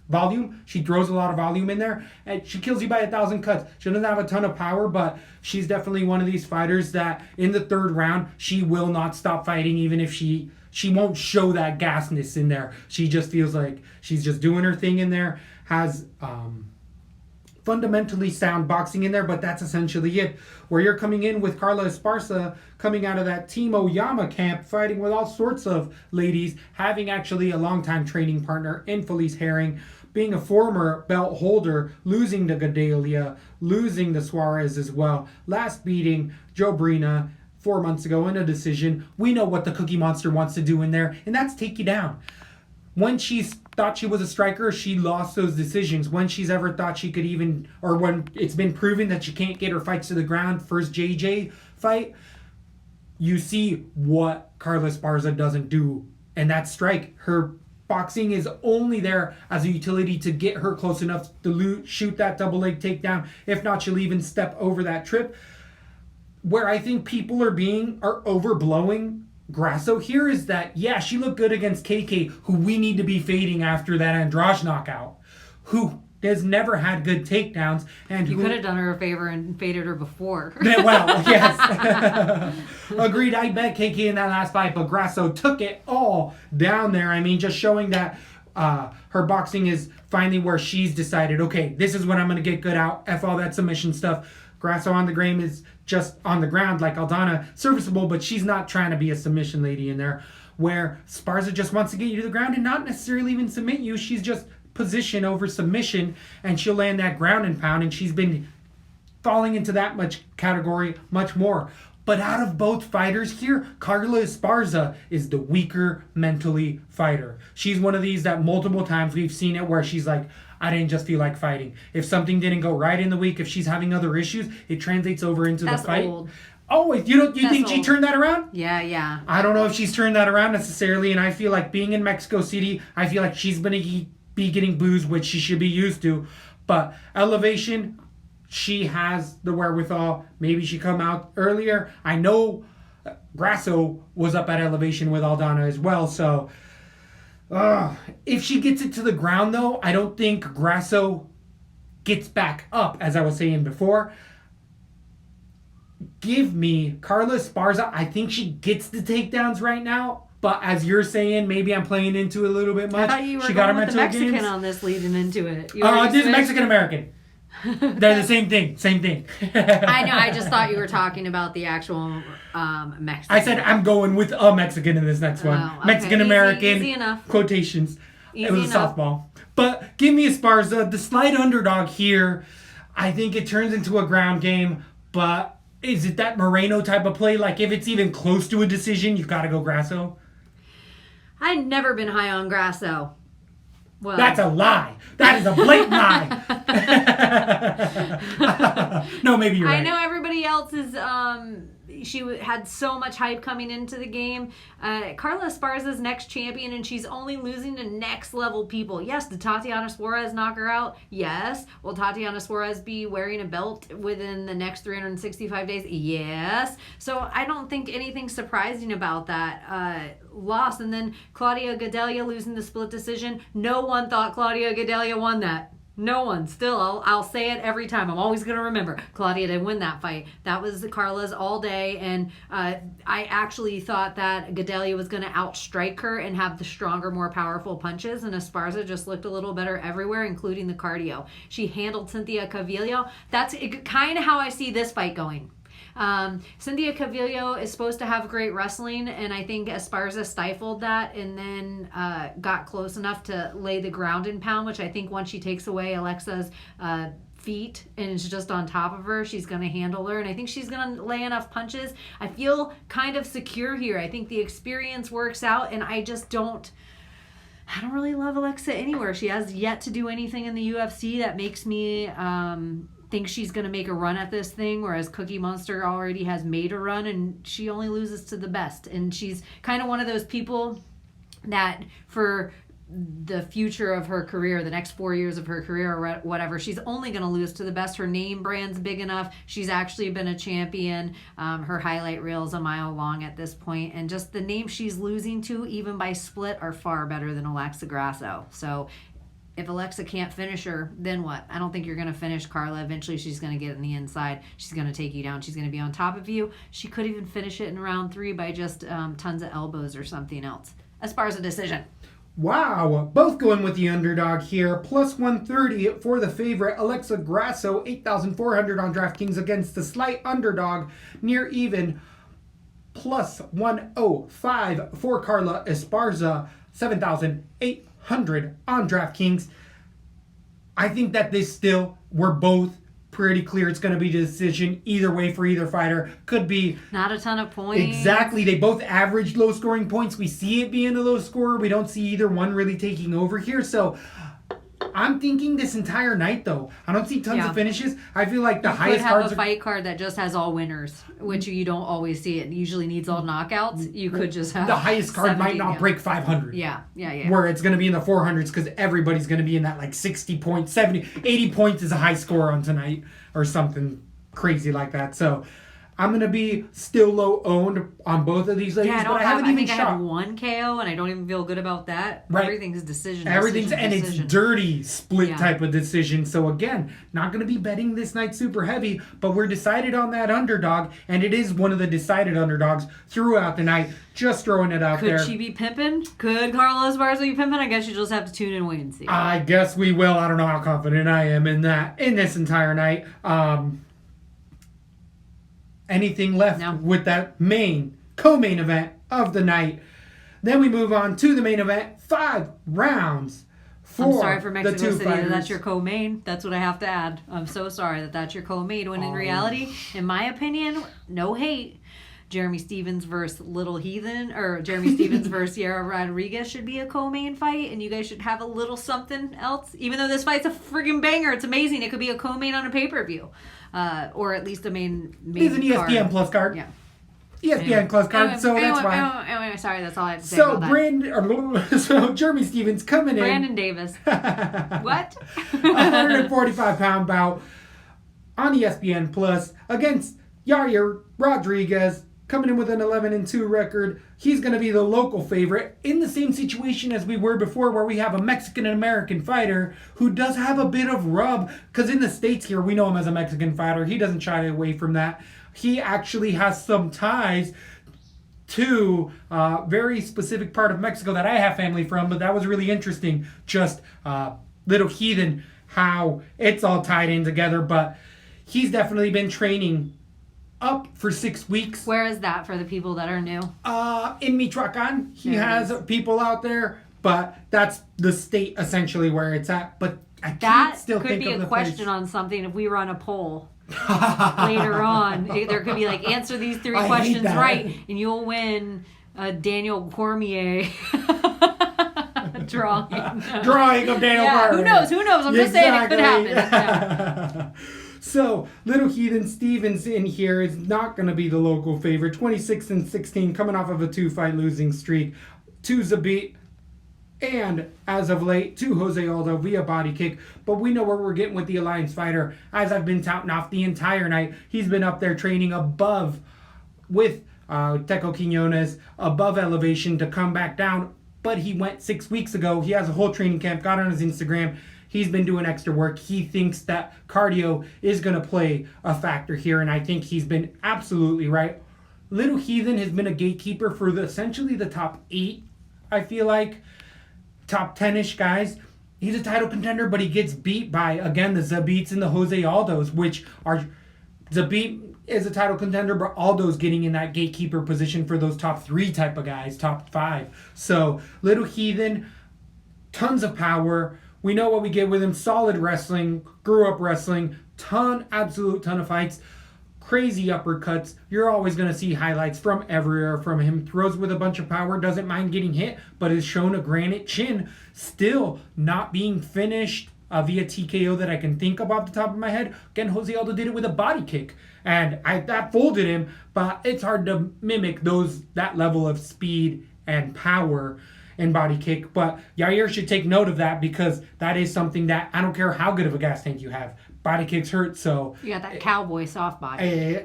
volume. She throws a lot of volume in there, and she kills you by 1,000 cuts. She doesn't have a ton of power, but she's definitely one of these fighters that in the 3rd round, she will not stop fighting, even if she won't show that gasness in there. She just feels like she's just doing her thing in there. Has fundamentally sound boxing in there, but that's essentially it. Where you're coming in with Carla Esparza coming out of that Team Oyama camp, fighting with all sorts of ladies, having actually a longtime training partner in Felice Herring, being a former belt holder, losing to Gadelia, losing to Suarez as well, last beating Joe Brina 4 months ago in a decision. We know what the Cookie Monster wants to do in there, and that's take you down. When she's thought she was a striker, she lost those decisions. When she's ever thought she could even, or when it's been proven that she can't get her fights to the ground, first JJ fight, you see what Carla Esparza doesn't do, and that's strike. Her boxing is only there as a utility to get her close enough to shoot that double leg takedown. If not, she'll even step over that trip. Where I think people are overblowing Grasso here is that, yeah, she looked good against KK, who we need to be fading after that Andrade knockout, who has never had good takedowns. And you could have done her a favor and faded her before. Well, yes. Agreed, I bet KK in that last fight, but Grasso took it all down there. I mean, just showing that her boxing is finally where she's decided, okay, this is what I'm going to get good at. F all that submission stuff. Grasso on the ground is just on the ground like Aldana, serviceable, but she's not trying to be a submission lady in there. Where Esparza just wants to get you to the ground and not necessarily even submit you. She's just position over submission, and she'll land that ground and pound, and she's been falling into that much category much more. But out of both fighters here, Carla Esparza is the weaker mentally fighter. She's one of these that multiple times we've seen it where she's like, I didn't just feel like fighting. If something didn't go right in the week, if she's having other issues, it translates over into the fight. Old. Oh, you think she turned that around? Yeah. I don't know if she's turned that around necessarily, and I feel like being in Mexico City, I feel like she's going to be getting booze, which she should be used to. But elevation, she has the wherewithal. Maybe she come out earlier. I know Grasso was up at elevation with Aldana as well, so if she gets it to the ground, though, I don't think Grasso gets back up, as I was saying before. Give me Carla Esparza. I think she gets the takedowns right now. But as you're saying, maybe I'm playing into it a little bit much. I thought you were she going got her with the Mexican on this leading into it. This is Mexican-American. They're the same thing. I know. I just thought you were talking about the actual Mexican. I said I'm going with a Mexican in this next one. Okay. Mexican-American. Easy enough. Quotations. It was enough. a softball. But give me Esparza. The slight underdog here. I think it turns into a ground game. But is it that Moreno type of play? Like if it's even close to a decision, you've got to go Grasso? I've never been high on Grasso. Well, that's a lie. That is a blatant lie. No, maybe you're right. I know everybody else is. She had so much hype coming into the game. Carla Esparza's next champion, and she's only losing to next level people. Yes, did Tatiana Suarez knock her out? Yes. Will Tatiana Suarez be wearing a belt within the next 365 days? Yes. So I don't think anything surprising about that loss. And then Claudia Gadelha losing the split decision. No one thought Claudia Gadelha won that. No one. Still, I'll say it every time. I'm always going to remember. Claudia didn't win that fight. That was Carla's all day, and I actually thought that Gadelha was going to outstrike her and have the stronger, more powerful punches, and Esparza just looked a little better everywhere, including the cardio. She handled Cynthia Calvillo. That's kind of how I see this fight going. Cynthia Calvillo is supposed to have great wrestling, and I think Esparza stifled that and then got close enough to lay the ground and pound, which I think once she takes away Alexa's feet and is just on top of her, she's going to handle her, and I think she's going to lay enough punches. I feel kind of secure here. I think the experience works out, and I don't really love Alexa anywhere. She has yet to do anything in the UFC that makes me think she's going to make a run at this thing, whereas Cookie Monster already has made a run, and she only loses to the best. And she's kind of one of those people that for the future of her career, the next 4 years of her career or whatever, she's only going to lose to the best. Her name brand's big enough. She's actually been a champion. Her highlight reel's a mile long at this point, and just the names she's losing to, even by split, are far better than Alexa Grasso. So if Alexa can't finish her, then what? I don't think you're going to finish Carla. Eventually, she's going to get in the inside. She's going to take you down. She's going to be on top of you. She could even finish it in round 3 by just tons of elbows or something else. Esparza decision. Wow, both going with the underdog here. Plus 130 for the favorite, Alexa Grasso, 8,400 on DraftKings against the slight underdog, near even. Plus 105 for Carla Esparza, 7,800 on DraftKings. I think that we're both pretty clear it's going to be a decision either way for either fighter. Could be not a ton of points. Exactly. They both average low scoring points. We see it being a low scorer. We don't see either one really taking over here. So I'm thinking this entire night, though. I don't see tons of finishes. I feel like the highest cards could have a fight card that just has all winners, which you don't always see. It usually needs all knockouts. You could just have the highest card might not break 500. Yeah. Where it's going to be in the 400s because everybody's going to be in that like 60 points, 70, 80 points is a high score on tonight or something crazy like that. So I'm going to be still low owned on both of these ladies, but I haven't even shot. I have one KO, and I don't even feel good about that. Right. Everything's decision. It's dirty split type of decision. So again, not going to be betting this night super heavy, but we're decided on that underdog, and it is one of the decided underdogs throughout the night. Just throwing it out there. Could she be pimping? Could Carla Esparza be pimping? I guess you just have to tune in and wait and see. I guess we will. I don't know how confident I am in this entire night. Anything left with that co-main event of the night. Then we move on to the main event. 5 rounds for I'm sorry for Mexico the two City fighters. that's your co-main. That's what I have to add. I'm so sorry that's your co-main. When in reality, in my opinion, no hate, Jeremy Stevens versus Little Heathen, or Jeremy Stevens versus Yair Rodriguez should be a co-main fight, and you guys should have a little something else. Even though this fight's a friggin' banger, it's amazing. It could be a co-main on a pay-per-view. Or at least a main It's an ESPN card. Plus card. Yeah. ESPN Plus card, so that's fine. Anyway, sorry, that's all I have to say about that. So Jeremy Stevens coming in. Brandon Davis. What? 145-pound bout on ESPN Plus against Yair Rodriguez, coming in with an 11-2 record. He's going to be the local favorite in the same situation as we were before, where we have a Mexican and American fighter who does have a bit of rub, because in the States here, we know him as a Mexican fighter. He doesn't shy away from that. He actually has some ties to a very specific part of Mexico that I have family from, but that was really interesting. Just Little Heathen, how it's all tied in together. But he's definitely been training up for 6 weeks. Where is that for the people that are new? In Michoacan. He has people out there, but that's the state essentially where it's at. But I can't still think of the place. That could be a question on something if we run a poll later on. There could be like, answer these 3 questions right, and you'll win a Daniel Cormier drawing. Drawing of Daniel Cormier. Who knows? I'm just saying it could happen. Yeah. So, Little Heathen Stevens in here is not going to be the local favorite. 26-16, coming off of a 2-fight losing streak to Zabit, and as of late, to Jose Aldo via body kick. But we know where we're getting with the Alliance fighter. As I've been touting off the entire night, he's been up there training above with Teco Quinones, above elevation to come back down. But he went 6 weeks ago. He has a whole training camp, got on his Instagram. He's been doing extra work. He thinks that cardio is going to play a factor here, and I think he's been absolutely right. Little Heathen has been a gatekeeper for essentially the top 8, I feel like. Top 10-ish guys. He's a title contender, but he gets beat by, again, the Zabits and the Jose Aldos, which are... Zabit is a title contender, but Aldo's getting in that gatekeeper position for those top 3 type of guys, top 5. So, Little Heathen, tons of power. We know what we get with him. Solid wrestling. Grew up wrestling. Absolute ton of fights. Crazy uppercuts. You're always going to see highlights from everywhere from him. Throws with a bunch of power. Doesn't mind getting hit, but has shown a granite chin. Still not being finished via TKO that I can think of off the top of my head. Again, Jose Aldo did it with a body kick, and that folded him, but it's hard to mimic that level of speed and power and body kick. But Yair should take note of that, because that is something that, I don't care how good of a gas tank you have, body kicks hurt. So you got that cowboy soft body.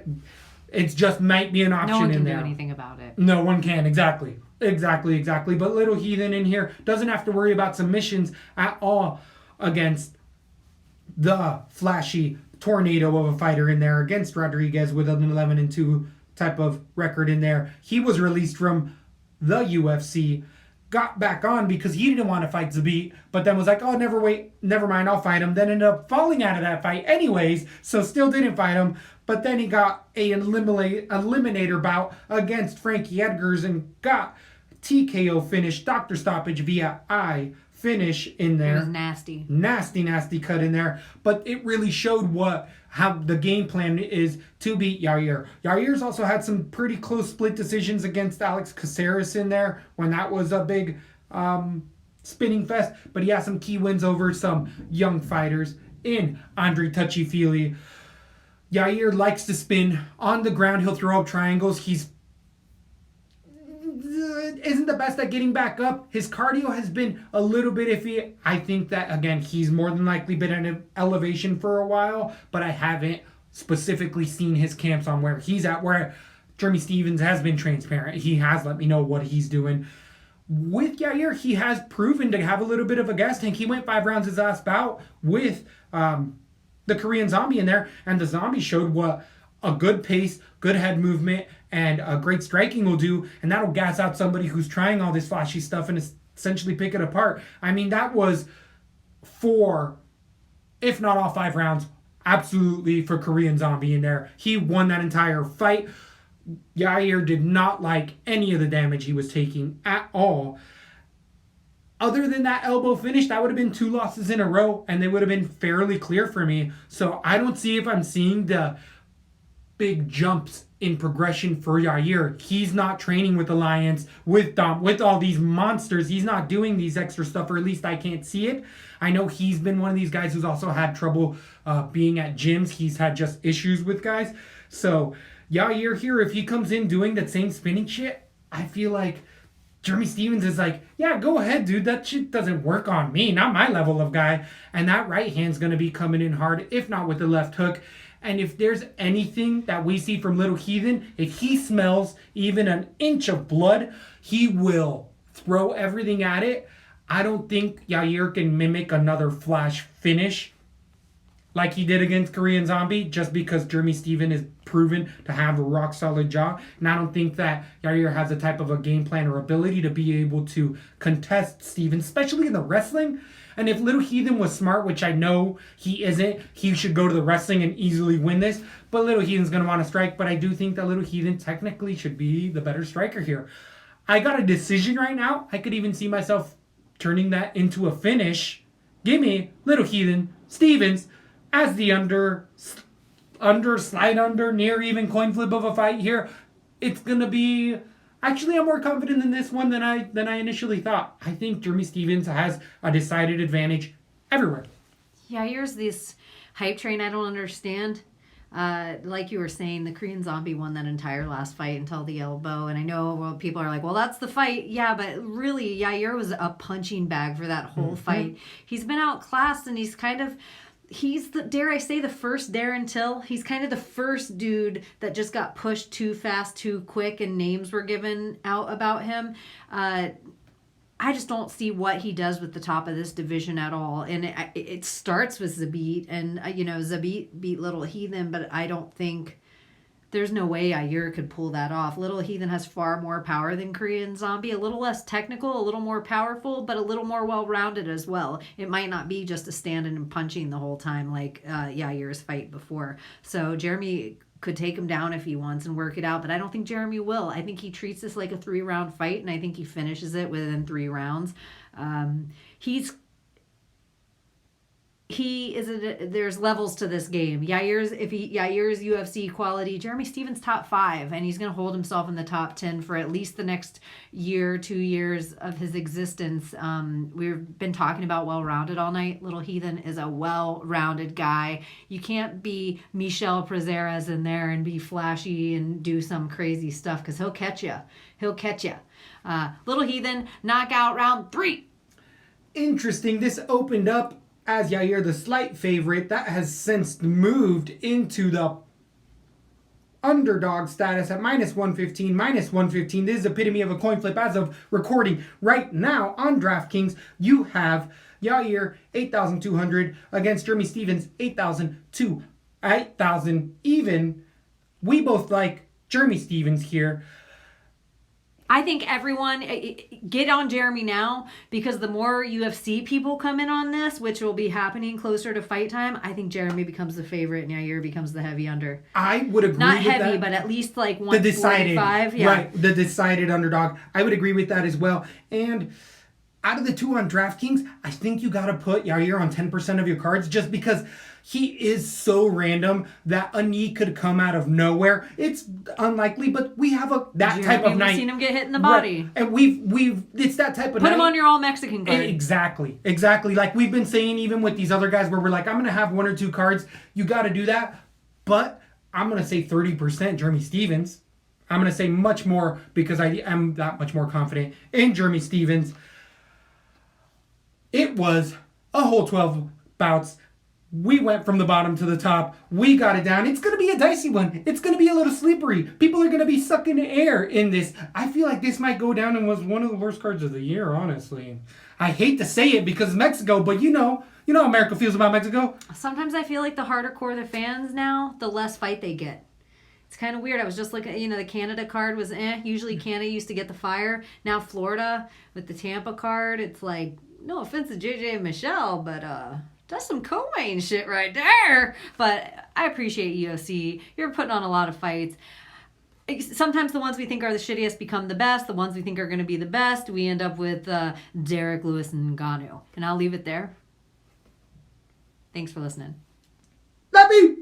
It just might be an option in there. No one can do anything about it. No one can, exactly. But Little Heathen in here doesn't have to worry about submissions at all against the flashy tornado of a fighter in there, against Rodriguez with an 11-2 type of record in there. He was released from the UFC, got back on because he didn't want to fight Zabit, but then was like, oh, never mind, I'll fight him. Then ended up falling out of that fight anyways, so still didn't fight him. But then he got a eliminator bout against Frankie Edgars and got TKO finish, doctor stoppage via eye finish in there. It was nasty. Nasty cut in there. But it really showed how the game plan is to beat Yair. Yair's also had some pretty close split decisions against Alex Caceres in there when that was a big spinning fest. But he has some key wins over some young fighters in Andre Touchy-Feely. Yair likes to spin on the ground. He'll throw up triangles. He's isn't the best at getting back up. His cardio has been a little bit iffy. I think that, again, he's more than likely been in elevation for a while, but I haven't specifically seen his camps on where he's at, where Jeremy Stephens has been transparent. He has let me know what he's doing. With Yair, he has proven to have a little bit of a gas tank. He went 5 rounds his last bout with the Korean Zombie in there, and the Zombie showed what a good pace, good head movement, and a great striking will do, and that'll gas out somebody who's trying all this flashy stuff and essentially pick it apart. I mean, that was 4, if not all 5 rounds, absolutely for Korean Zombie in there. He won that entire fight. Yair did not like any of the damage he was taking at all. Other than that elbow finish, that would have been 2 losses in a row, and they would have been fairly clear for me. So I don't see if I'm seeing the big jumps in progression for Yair. He's not training with Alliance, with all these monsters. He's not doing these extra stuff, or at least I can't see it. I know he's been one of these guys who's also had trouble being at gyms. He's had just issues with guys. So Yair here, if he comes in doing that same spinning shit, I feel like Jeremy Stephens is like, yeah, go ahead, dude. That shit doesn't work on me. Not my level of guy. And that right hand's going to be coming in hard, if not with the left hook. And if there's anything that we see from Little Heathen, if he smells even an inch of blood, he will throw everything at it. I don't think Yair can mimic another flash finish like he did against Korean Zombie, just because Jeremy Stephens is proven to have a rock-solid jaw. And I don't think that Yair has the type of a game plan or ability to be able to contest Stephens, especially in the wrestling. And if Little Heathen was smart, which I know he isn't, he should go to the wrestling and easily win this. But Little Heathen's going to want to strike. But I do think that Little Heathen technically should be the better striker here. I got a decision right now. I could even see myself turning that into a finish. Give me Little Heathen, Stephens, as the slide under, near even coin flip of a fight here. It's going to be... Actually, I'm more confident in this one than I initially thought. I think Jeremy Stephens has a decided advantage everywhere. Yeah, here's this hype train I don't understand. Like you were saying, the Korean Zombie won that entire last fight until the elbow. And I know people are like, well, that's the fight. Yeah, but really, Yair was a punching bag for that whole fight. He's been outclassed, and he's the, dare I say, the first Darren Till. He's kind of the first dude that just got pushed too fast, too quick, and names were given out about him. I just don't see what he does with the top of this division at all. And it starts with Zabit, and Zabit beat Little Heathen, but I don't think... There's no way Yair could pull that off. Little Heathen has far more power than Korean Zombie. A little less technical, a little more powerful, but a little more well-rounded as well. It might not be just a standing and punching the whole time like Yair's fight before. So Jeremy could take him down if he wants and work it out, but I don't think Jeremy will. I think he treats this like a 3-round fight, and I think he finishes it within 3 rounds. There's levels to this game. Yair's UFC quality, Jeremy Stephens top 5, and he's going to hold himself in the top 10 for at least the next year, 2 years of his existence. We've been talking about well-rounded all night. Little Heathen is a well-rounded guy. You can't be Michel Prazeres in there and be flashy and do some crazy stuff, because he'll catch you. Little Heathen, knockout round 3. Interesting. This opened up as Yair the slight favorite. That has since moved into the underdog status at -115. This is epitome of a coin flip as of recording right now on DraftKings. You have Yair 8,200 against Jeremy Stephens 8,000 even. We both like Jeremy Stephens here. I think everyone get on Jeremy now, because the more UFC people come in on this, which will be happening closer to fight time, I think Jeremy becomes the favorite and Yair becomes the heavy under. I would agree Not with heavy, that. but at least like The decided, 145. Yeah. right, the decided underdog. I would agree with that as well. And out of the two on DraftKings, I think you got to put Yair on 10% of your cards, just because he is so random that a knee could come out of nowhere. It's unlikely, but we have that type of night. We've seen him get hit in the body. Right. And we've it's that type of night. Put him on your all-Mexican card. Exactly. Like we've been saying, even with these other guys where we're like, I'm going to have one or two cards. You got to do that. But I'm going to say 30% Jeremy Stephens. I'm going to say much more because I am that much more confident in Jeremy Stephens. It was a whole 12 bouts. We went from the bottom to the top. We got it down. It's going to be a dicey one. It's going to be a little slippery. People are going to be sucking air in this. I feel like this might go down and was one of the worst cards of the year, honestly. I hate to say it because Mexico, but you know how America feels about Mexico. Sometimes I feel like the harder core the fans now, the less fight they get. It's kind of weird. I was just looking, the Canada card was Usually Canada used to get the fire. Now Florida with the Tampa card, it's like, no offense to JJ and Michelle, but that's some co-main shit right there. But I appreciate UFC. You're putting on a lot of fights. Sometimes the ones we think are the shittiest become the best. The ones we think are going to be the best, we end up with Derek Lewis and Ngannou. And I'll leave it there. Thanks for listening. Let me